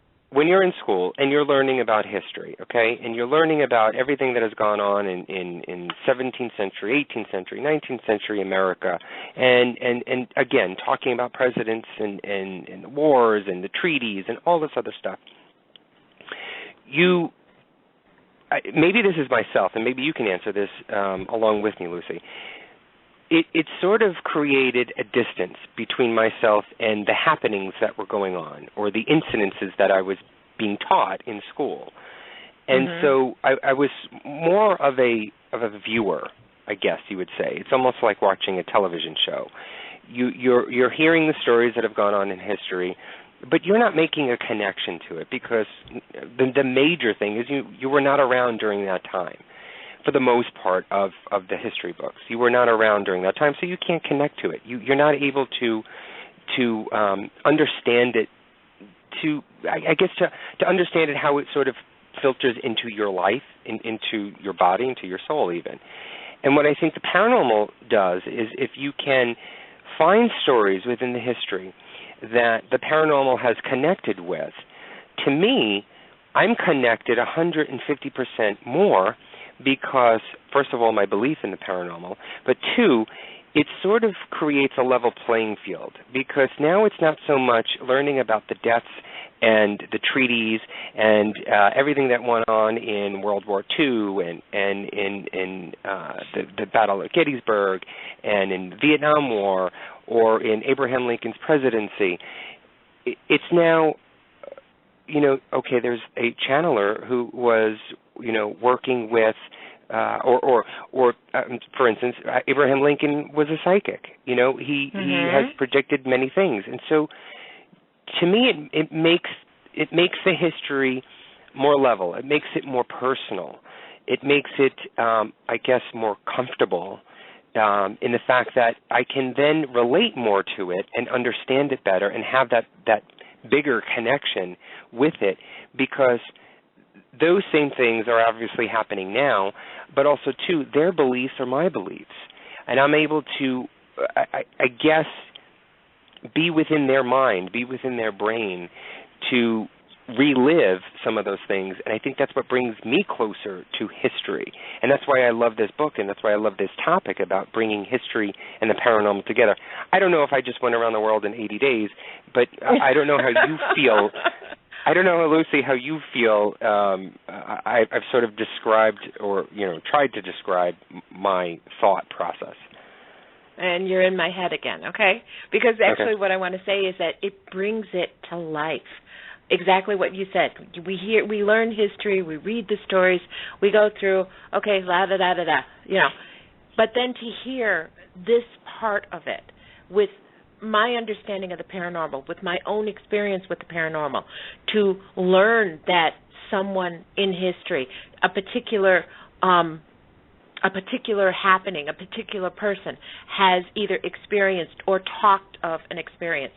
and you're learning about history, okay, and you're learning about everything that has gone on in 17th century, 18th century, 19th century America, and again, talking about presidents and the wars and the treaties and all this other stuff, maybe this is myself, and maybe you can answer this along with me, Lucy. It sort of created a distance between myself and the happenings that were going on, or the incidences that I was being taught in school. And so I was more of a viewer, I guess you would say. It's almost like watching a television show. You're hearing the stories that have gone on in history, but you're not making a connection to it, because the major thing is you were not around during that time. For the most part of the history books, you were not around during that time, so you can't connect to it. You're not able to understand it. To understand it, how it sort of filters into your life, into your body, into your soul, even. And what I think the paranormal does is, if you can find stories within the history that the paranormal has connected with, to me, I'm connected 150% more. Because, first of all, my belief in the paranormal, but two, it sort of creates a level playing field, because now it's not so much learning about the deaths and the treaties and everything that went on in World War II and in the Battle of Gettysburg and in the Vietnam War or in Abraham Lincoln's presidency. It's now, okay, there's a channeler who was, working with, for instance, Abraham Lincoln was a psychic. He has predicted many things, and so to me, it makes the history more level. It makes it more personal. It makes it, I guess, more comfortable in the fact that I can then relate more to it and understand it better and have that bigger connection with it, because those same things are obviously happening now, but also, too, their beliefs are my beliefs. And I'm able to, I guess, be within their mind, be within their brain to relive some of those things. And I think that's what brings me closer to history. And that's why I love this book, and that's why I love this topic about bringing history and the paranormal together. I don't know if I just went around the world in 80 days, but I don't know how you feel. I don't know, Lucy, how you feel. I've sort of described, or tried to describe my thought process. And you're in my head again, okay? Because actually what I want to say is that it brings it to life. Exactly what you said. We learn history, we read the stories, we go through, okay, la-da-da-da-da, But then to hear this part of it with my understanding of the paranormal, with my own experience with the paranormal, to learn that someone in history, a particular happening, a particular person has either experienced or talked of an experience,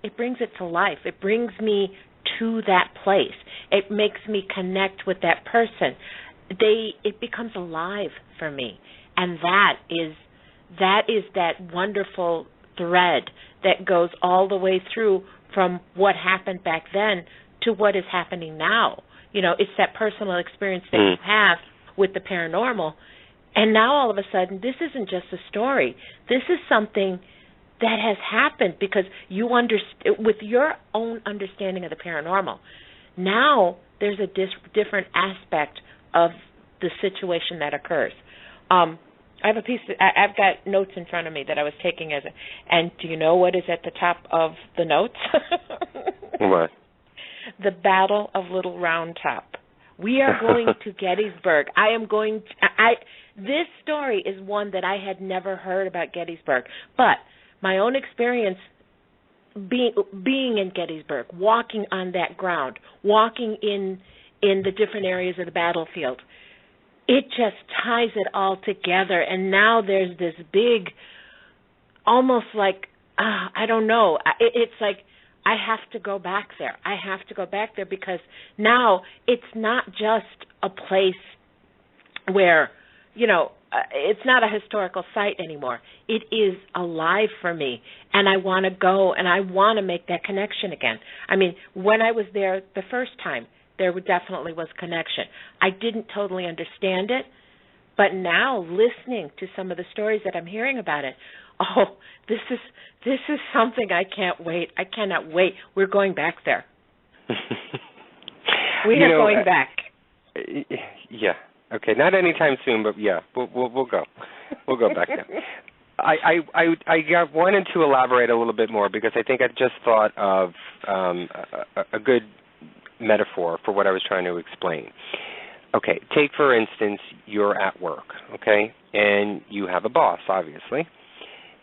it brings it to life. It brings me to that place. It makes me connect with that person. it becomes alive for me, and that is that wonderful thread that goes all the way through from what happened back then to what is happening now. You know, it's that personal experience that you have with the paranormal, and now all of a sudden this isn't just a story. This is something that has happened because you with your own understanding of the paranormal. Now there's a different aspect of the situation that occurs. I've got notes in front of me that I was taking and do you know what is at the top of the notes? What? The Battle of Little Round Top. We are going to Gettysburg. This story is one that I had never heard about Gettysburg, but my own experience being in Gettysburg, walking on that ground, walking in the different areas of the battlefield, it just ties it all together. And now there's this big, almost like, I don't know, it's like I have to go back there. I have to go back there because now it's not just a place where, you know, it's not a historical site anymore. It is alive for me, and I want to go, and I want to make that connection again. I mean, when I was there the first time, there definitely was connection. I didn't totally understand it, but now listening to some of the stories that I'm hearing about it, this is something I can't wait. I cannot wait. We're going back there. We are going back. Yeah. Okay. Not anytime soon, but yeah, we'll go. We'll go back there. I wanted to elaborate a little bit more because I think I just thought of a good metaphor for what I was trying to explain. Okay, take for instance, you're at work, okay, and you have a boss, obviously,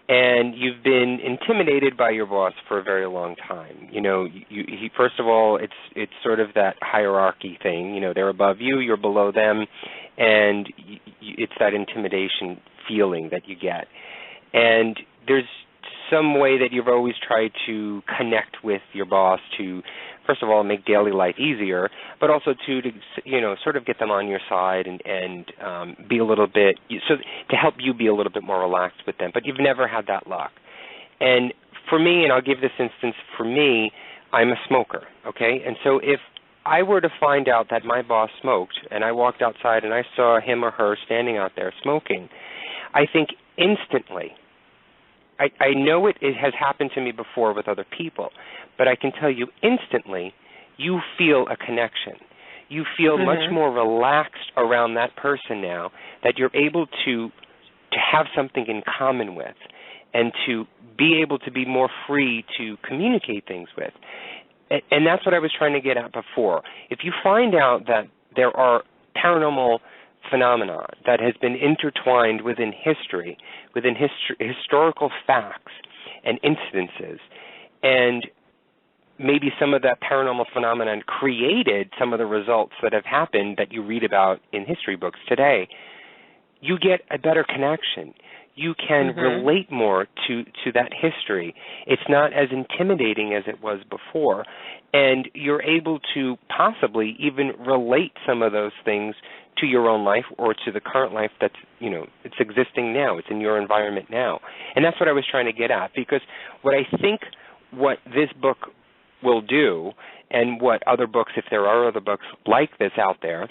and you've been intimidated by your boss for a very long time. You know, he first of all, it's sort of that hierarchy thing. You know, they're above you, you're below them, and it's that intimidation feeling that you get. And there's some way that you've always tried to connect with your boss to, first of all, make daily life easier, but also to you know, sort of get them on your side and be a little bit, so to help you be a little bit more relaxed with them. But you've never had that luck. And for me, and I'll give this instance, for me, I'm a smoker, okay? And so if I were to find out that my boss smoked and I walked outside and I saw him or her standing out there smoking, I think instantly, I know it has happened to me before with other people, but I can tell you instantly, you feel a connection. You feel much more relaxed around that person now, that you're able to have something in common with and to be able to be more free to communicate things with. And that's what I was trying to get at before. If you find out that there are paranormal phenomena that has been intertwined within history, within historical facts and incidences, and maybe some of that paranormal phenomenon created some of the results that have happened that you read about in history books today, you get a better connection. You can relate more to that history. It's not as intimidating as it was before, and you're able to possibly even relate some of those things to your own life or to the current life that's, you know, it's existing now. It's in your environment now. And that's what I was trying to get at, because what I think what this book will do, and what other books, if there are other books like this out there,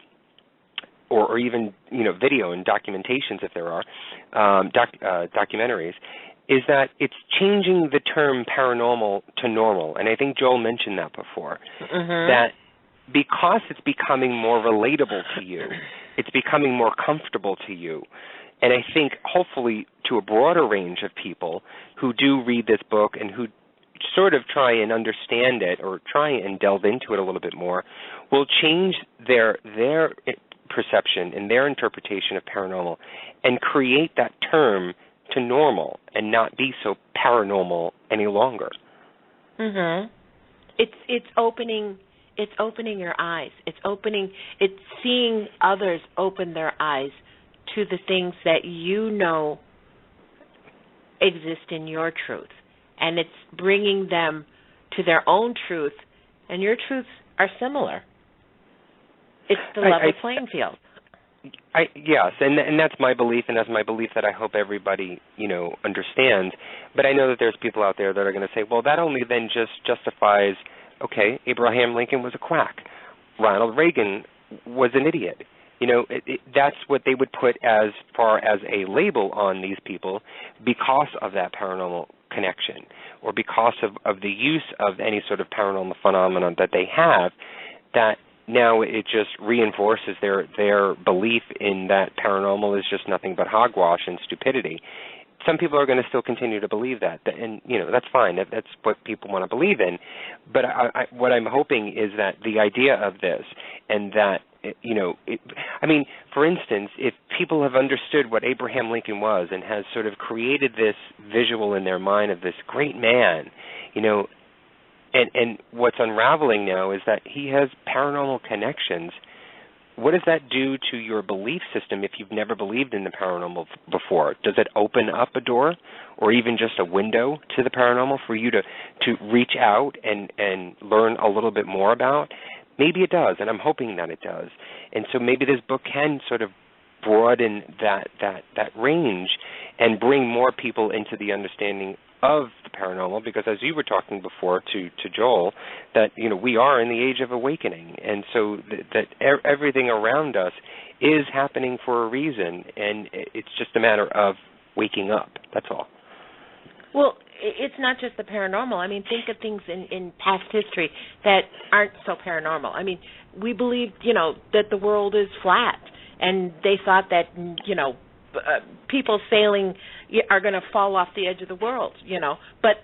or even, you know, video and documentations if there are, documentaries, is that it's changing the term paranormal to normal. And I think Joel mentioned that before, that because it's becoming more relatable to you, it's becoming more comfortable to you. And I think hopefully to a broader range of people who do read this book and who sort of try and understand it or try and delve into it a little bit more, will change their perception and their interpretation of paranormal and create that term to normal and not be so paranormal any longer. It's opening your eyes. It's seeing others open their eyes to the things that you know exist in your truth. And it's bringing them to their own truth, and your truths are similar. It's the level playing field. Yes, and that's my belief, and that's my belief that I hope everybody, understands. But I know that there's people out there that are going to say, well, that only then just justifies, okay, Abraham Lincoln was a quack. Ronald Reagan was an idiot. That's what they would put as far as a label on these people because of that paranormal connection or because of the use of any sort of paranormal phenomenon that they have, that now it just reinforces their belief in that paranormal is just nothing but hogwash and stupidity. Some people are going to still continue to believe that, and that's fine. That's what people want to believe in. But what I'm hoping is that the idea of this, and that for instance, if people have understood what Abraham Lincoln was and has sort of created this visual in their mind of this great man, and what's unraveling now is that he has paranormal connections. What does that do to your belief system if you've never believed in the paranormal before? Does it open up a door or even just a window to the paranormal for you to reach out and learn a little bit more about? Maybe it does, and I'm hoping that it does. And so maybe this book can sort of broaden that range and bring more people into the understanding of the paranormal, because as you were talking before to Joel, that we are in the age of awakening, and so that everything around us is happening for a reason, and it's just a matter of waking up. That's all. Well, it's not just the paranormal. I mean, think of things in past history that aren't so paranormal. I mean, we believed, that the world is flat, and they thought that, people sailing are going to fall off the edge of the world, But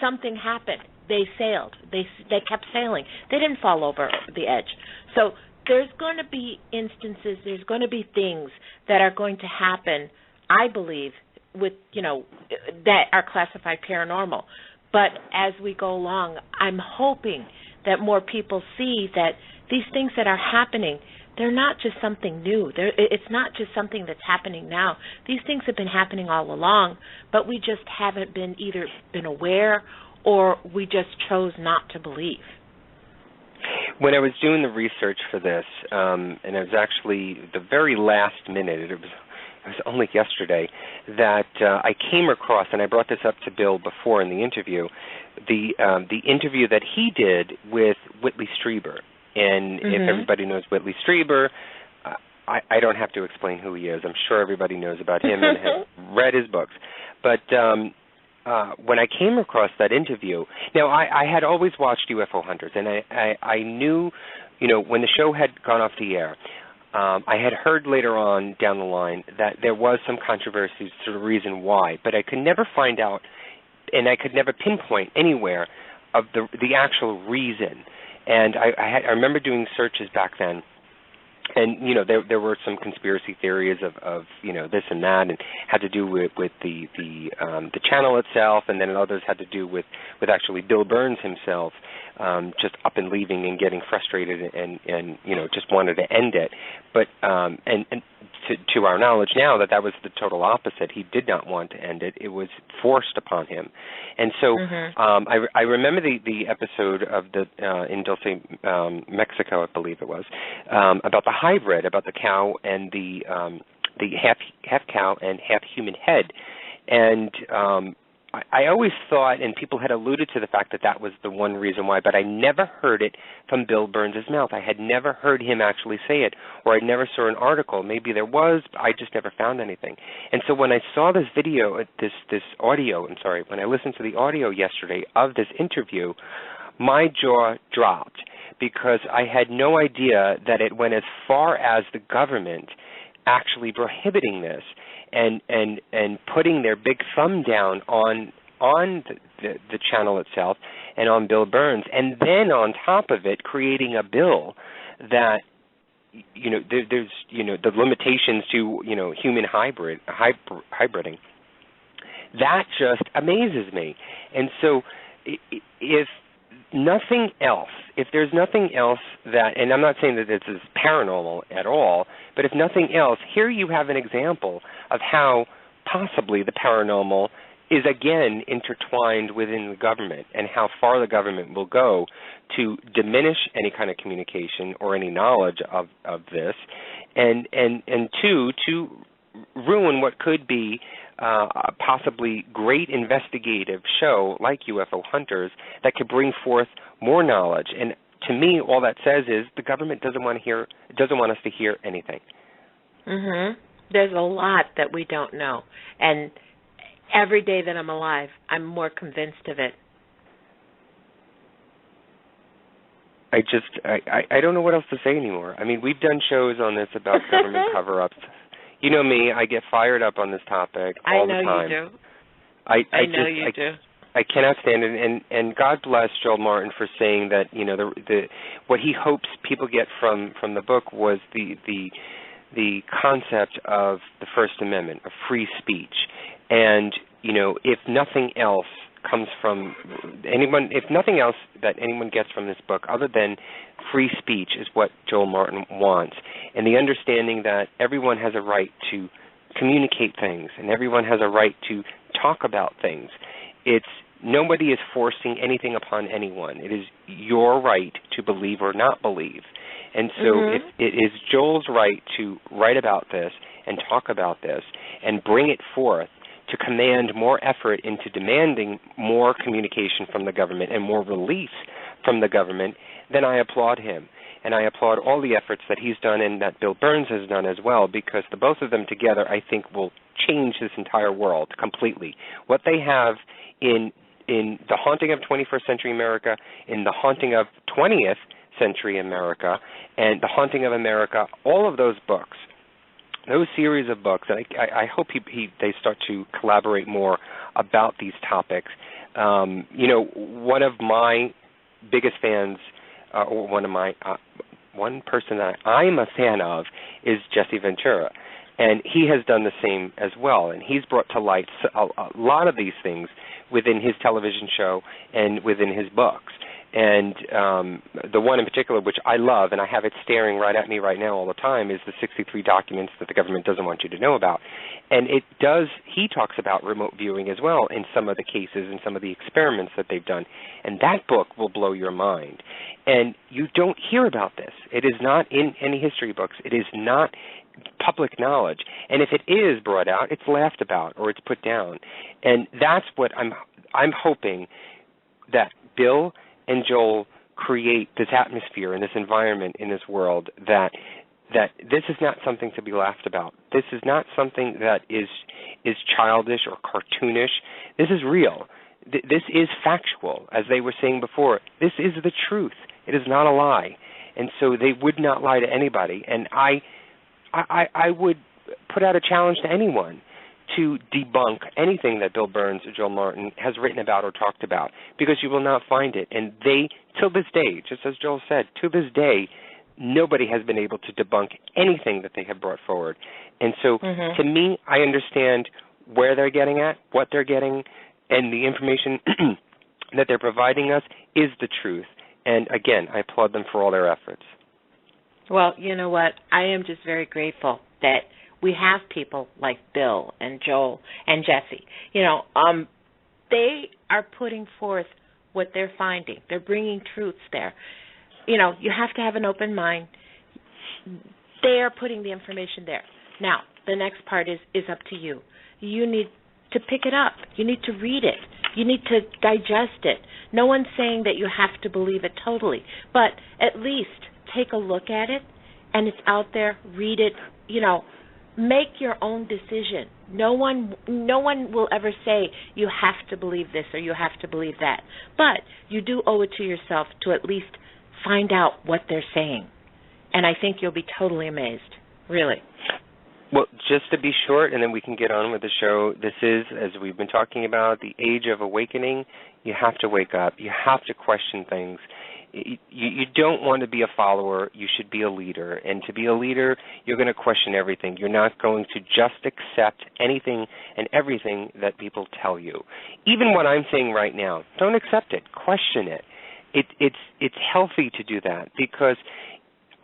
something happened. They sailed. They kept sailing. They didn't fall over the edge. So there's going to be instances, there's going to be things that are going to happen, I believe, with, that are classified paranormal. But as we go along, I'm hoping that more people see that these things that are happening, they're not just something new. It's not just something that's happening now. These things have been happening all along, but we just haven't been aware, or we just chose not to believe. When I was doing the research for this, and it was actually the very last minute, it was only yesterday, that I came across, and I brought this up to Bill before in the interview, the interview that he did with Whitley Strieber. And if everybody knows Whitley Strieber, I don't have to explain who he is. I'm sure everybody knows about him and has read his books. But when I came across that interview, now I had always watched UFO Hunters, and I knew, when the show had gone off the air, I had heard later on down the line that there was some controversy to the reason why, but I could never find out, and I could never pinpoint anywhere of the actual reason. And I remember doing searches back then, and there were some conspiracy theories of this and that, and had to do with the channel itself, and then others had to do with actually Bill Birnes himself, just up and leaving and getting frustrated and just wanted to end it. But and to our knowledge now that was the total opposite. He did not want to end it. It was forced upon him. And so I remember the episode of in Dulce, Mexico, I believe it was, about the hybrid, about the cow and the half cow and half human head. And I always thought, and people had alluded to the fact that was the one reason why, but I never heard it from Bill Birnes' mouth. I had never heard him actually say it, or I never saw an article. Maybe there was, but I just never found anything. And so when I saw this video, this audio, when I listened to the audio yesterday of this interview, my jaw dropped, because I had no idea that it went as far as the government actually prohibiting this and putting their big thumb down on the channel itself and on Bill Birnes, and then on top of it creating a bill that there's the limitations to human hybriding. That just amazes me. And so if nothing else, if there's nothing else that, and I'm not saying that this is paranormal at all, but if nothing else, here you have an example of how possibly the paranormal is again intertwined within the government, and how far the government will go to diminish any kind of communication or any knowledge of this, and two, to ruin what could be a possibly great investigative show like UFO Hunters that could bring forth more knowledge. And to me, all that says is the government doesn't want us to hear anything. There's a lot that we don't know, and every day that I'm alive, I'm more convinced of it. I don't know what else to say anymore. I mean, we've done shows on this about government cover-ups. You know me, I get fired up on this topic all the time. I know you do. I know you do. I cannot stand it, and God bless Joel Martin for saying that, you know, the what he hopes people get from the book was the concept of the First Amendment, of free speech. And, you know, if nothing else comes from anyone, if nothing else that anyone gets from this book other than free speech is what Joel Martin wants, and the understanding that everyone has a right to communicate things and everyone has a right to talk about things. Nobody is forcing anything upon anyone. It is your right to believe or not believe. And so it is Joel's right to write about this and talk about this and bring it forth to command more effort into demanding more communication from the government and more release from the government, then I applaud him. And I applaud all the efforts that he's done and that Bill Birnes has done as well, because the both of them together, I think, will change this entire world completely. What they have in The Haunting of 21st Century America, in The Haunting of 20th Century America, and The Haunting of America, all of those books, those series of books, and I hope they start to collaborate more about these topics. You know, one of my biggest fans, or one person that I'm a fan of is Jesse Ventura, and he has done the same as well, and he's brought to light a lot of these things within his television show and within his books. And the one in particular, which I love, and I have it staring right at me right now all the time, is the 63 documents that the government doesn't want you to know about. And he talks about remote viewing as well in some of the cases and some of the experiments that they've done. And that book will blow your mind. And you don't hear about this. It is not in any history books. It is not public knowledge. And if it is brought out, it's laughed about or it's put down. And that's what I'm hoping that Bill and Joel create this atmosphere and this environment in this world that this is not something to be laughed about. This is not something that is childish or cartoonish. This is real. This is factual. As they were saying before, this is the truth. It is not a lie. And so they would not lie to anybody. And I would put out a challenge to anyone to debunk anything that Bill Birnes or Joel Martin has written about or talked about, because you will not find it. And they, till this day, just as Joel said, to this day, nobody has been able to debunk anything that they have brought forward. And so, to me, I understand where they're getting at, what they're getting, and the information that they're providing us is the truth. And again, I applaud them for all their efforts. Well, you know what? I am just very grateful that we have people like Bill and Joel and Jesse. You know, they are putting forth what they're finding. They're bringing truths there. You know, you have to have an open mind. They are putting the information there. Now, the next part is up to you. You need to pick it up. You need to read it. You need to digest it. No one's saying that you have to believe it totally, but at least take a look at it, and it's out there. Read it. You know, make your own decision. No one will ever say you have to believe this or you have to believe that. But you do owe it to yourself to at least find out what they're saying. And I think you'll be totally amazed, really. Well, just to be short, and then we can get on with the show, this is, as we've been talking about, the age of awakening. You have to wake up. You have to question things. You don't want to be a follower. You should be a leader. And to be a leader, you're going to question everything. You're not going to just accept anything and everything that people tell you. Even what I'm saying right now, don't accept it. Question it. It's healthy to do that, because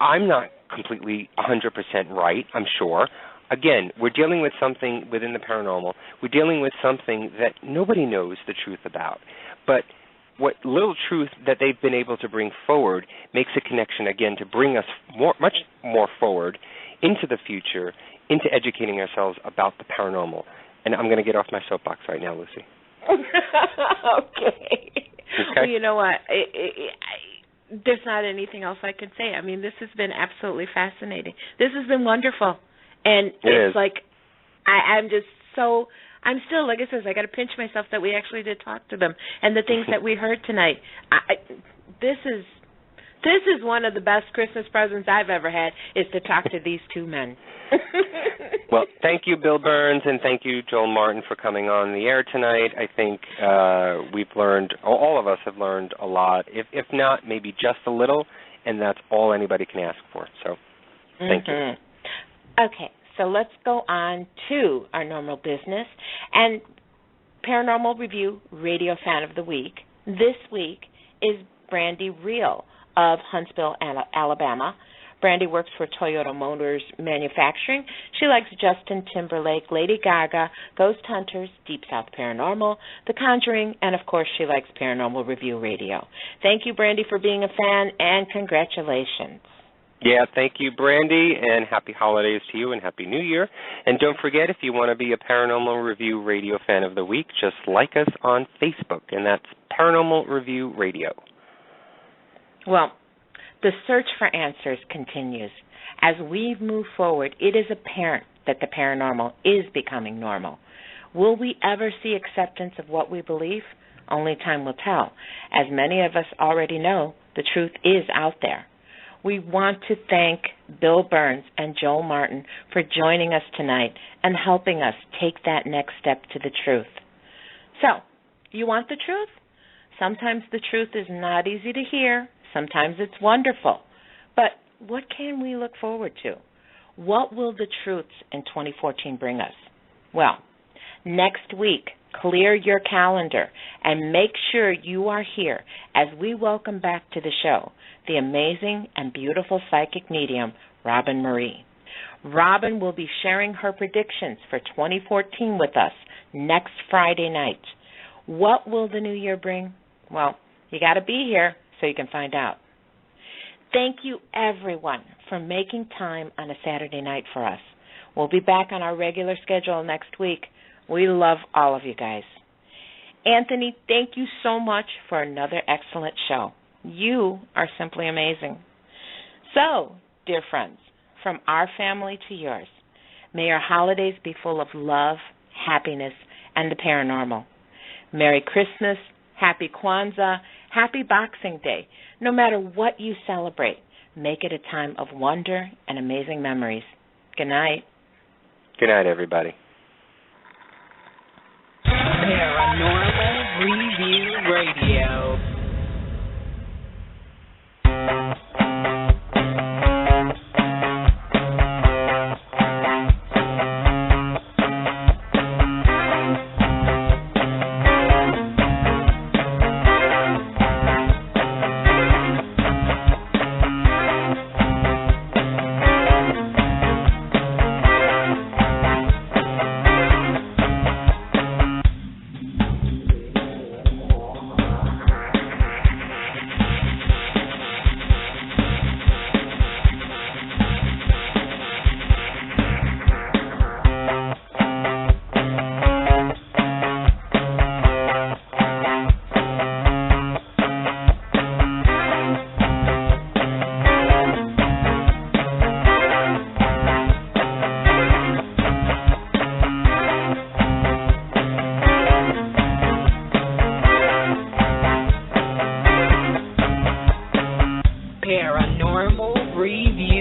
I'm not completely 100% right, I'm sure. Again, we're dealing with something within the paranormal. We're dealing with something that nobody knows the truth about. But what little truth that they've been able to bring forward makes a connection, again, to bring us much more forward into the future, into educating ourselves about the paranormal. And I'm going to get off my soapbox right now, Lucy. Okay. Well, you know what? There's not anything else I can say. I mean, this has been absolutely fascinating. This has been wonderful. And it's like, I'm still, like I said, I got to pinch myself that we actually did talk to them. And the things that we heard tonight, this is one of the best Christmas presents I've ever had, is to talk to these two men. Well, thank you, Bill Birnes, and thank you, Joel Martin, for coming on the air tonight. I think we've learned, all of us have learned a lot, if not maybe just a little, and that's all anybody can ask for. So thank you. Okay, so let's go on to our normal business. And Paranormal Review Radio Fan of the Week this week is Brandy Reel of Huntsville, Alabama. Brandy works for Toyota Motors Manufacturing. She likes Justin Timberlake, Lady Gaga, Ghost Hunters, Deep South Paranormal, The Conjuring, and, of course, she likes Paranormal Review Radio. Thank you, Brandy, for being a fan, and congratulations. Yeah, thank you, Brandy, and happy holidays to you and Happy New Year. And don't forget, if you want to be a Paranormal Review Radio Fan of the Week, just like us on Facebook, and that's Paranormal Review Radio. Well, the search for answers continues. As we move forward, it is apparent that the paranormal is becoming normal. Will we ever see acceptance of what we believe? Only time will tell. As many of us already know, the truth is out there. We want to thank Bill Birnes and Joel Martin for joining us tonight and helping us take that next step to the truth. So, you want the truth? Sometimes the truth is not easy to hear. Sometimes it's wonderful. But what can we look forward to? What will the truths in 2014 bring us? Well, next week, clear your calendar and make sure you are here as we welcome back to the show the amazing and beautiful psychic medium, Robin Marie. Robin will be sharing her predictions for 2014 with us next Friday night. What will the new year bring? Well, you got to be here so you can find out. Thank you, everyone, for making time on a Saturday night for us. We'll be back on our regular schedule next week. We love all of you guys. Anthony, thank you so much for another excellent show. You are simply amazing. So, dear friends, from our family to yours, may your holidays be full of love, happiness, and the paranormal. Merry Christmas, Happy Kwanzaa, Happy Boxing Day. No matter what you celebrate, make it a time of wonder and amazing memories. Good night. Good night, everybody. Paranormal Review Radio. Paranormal Review.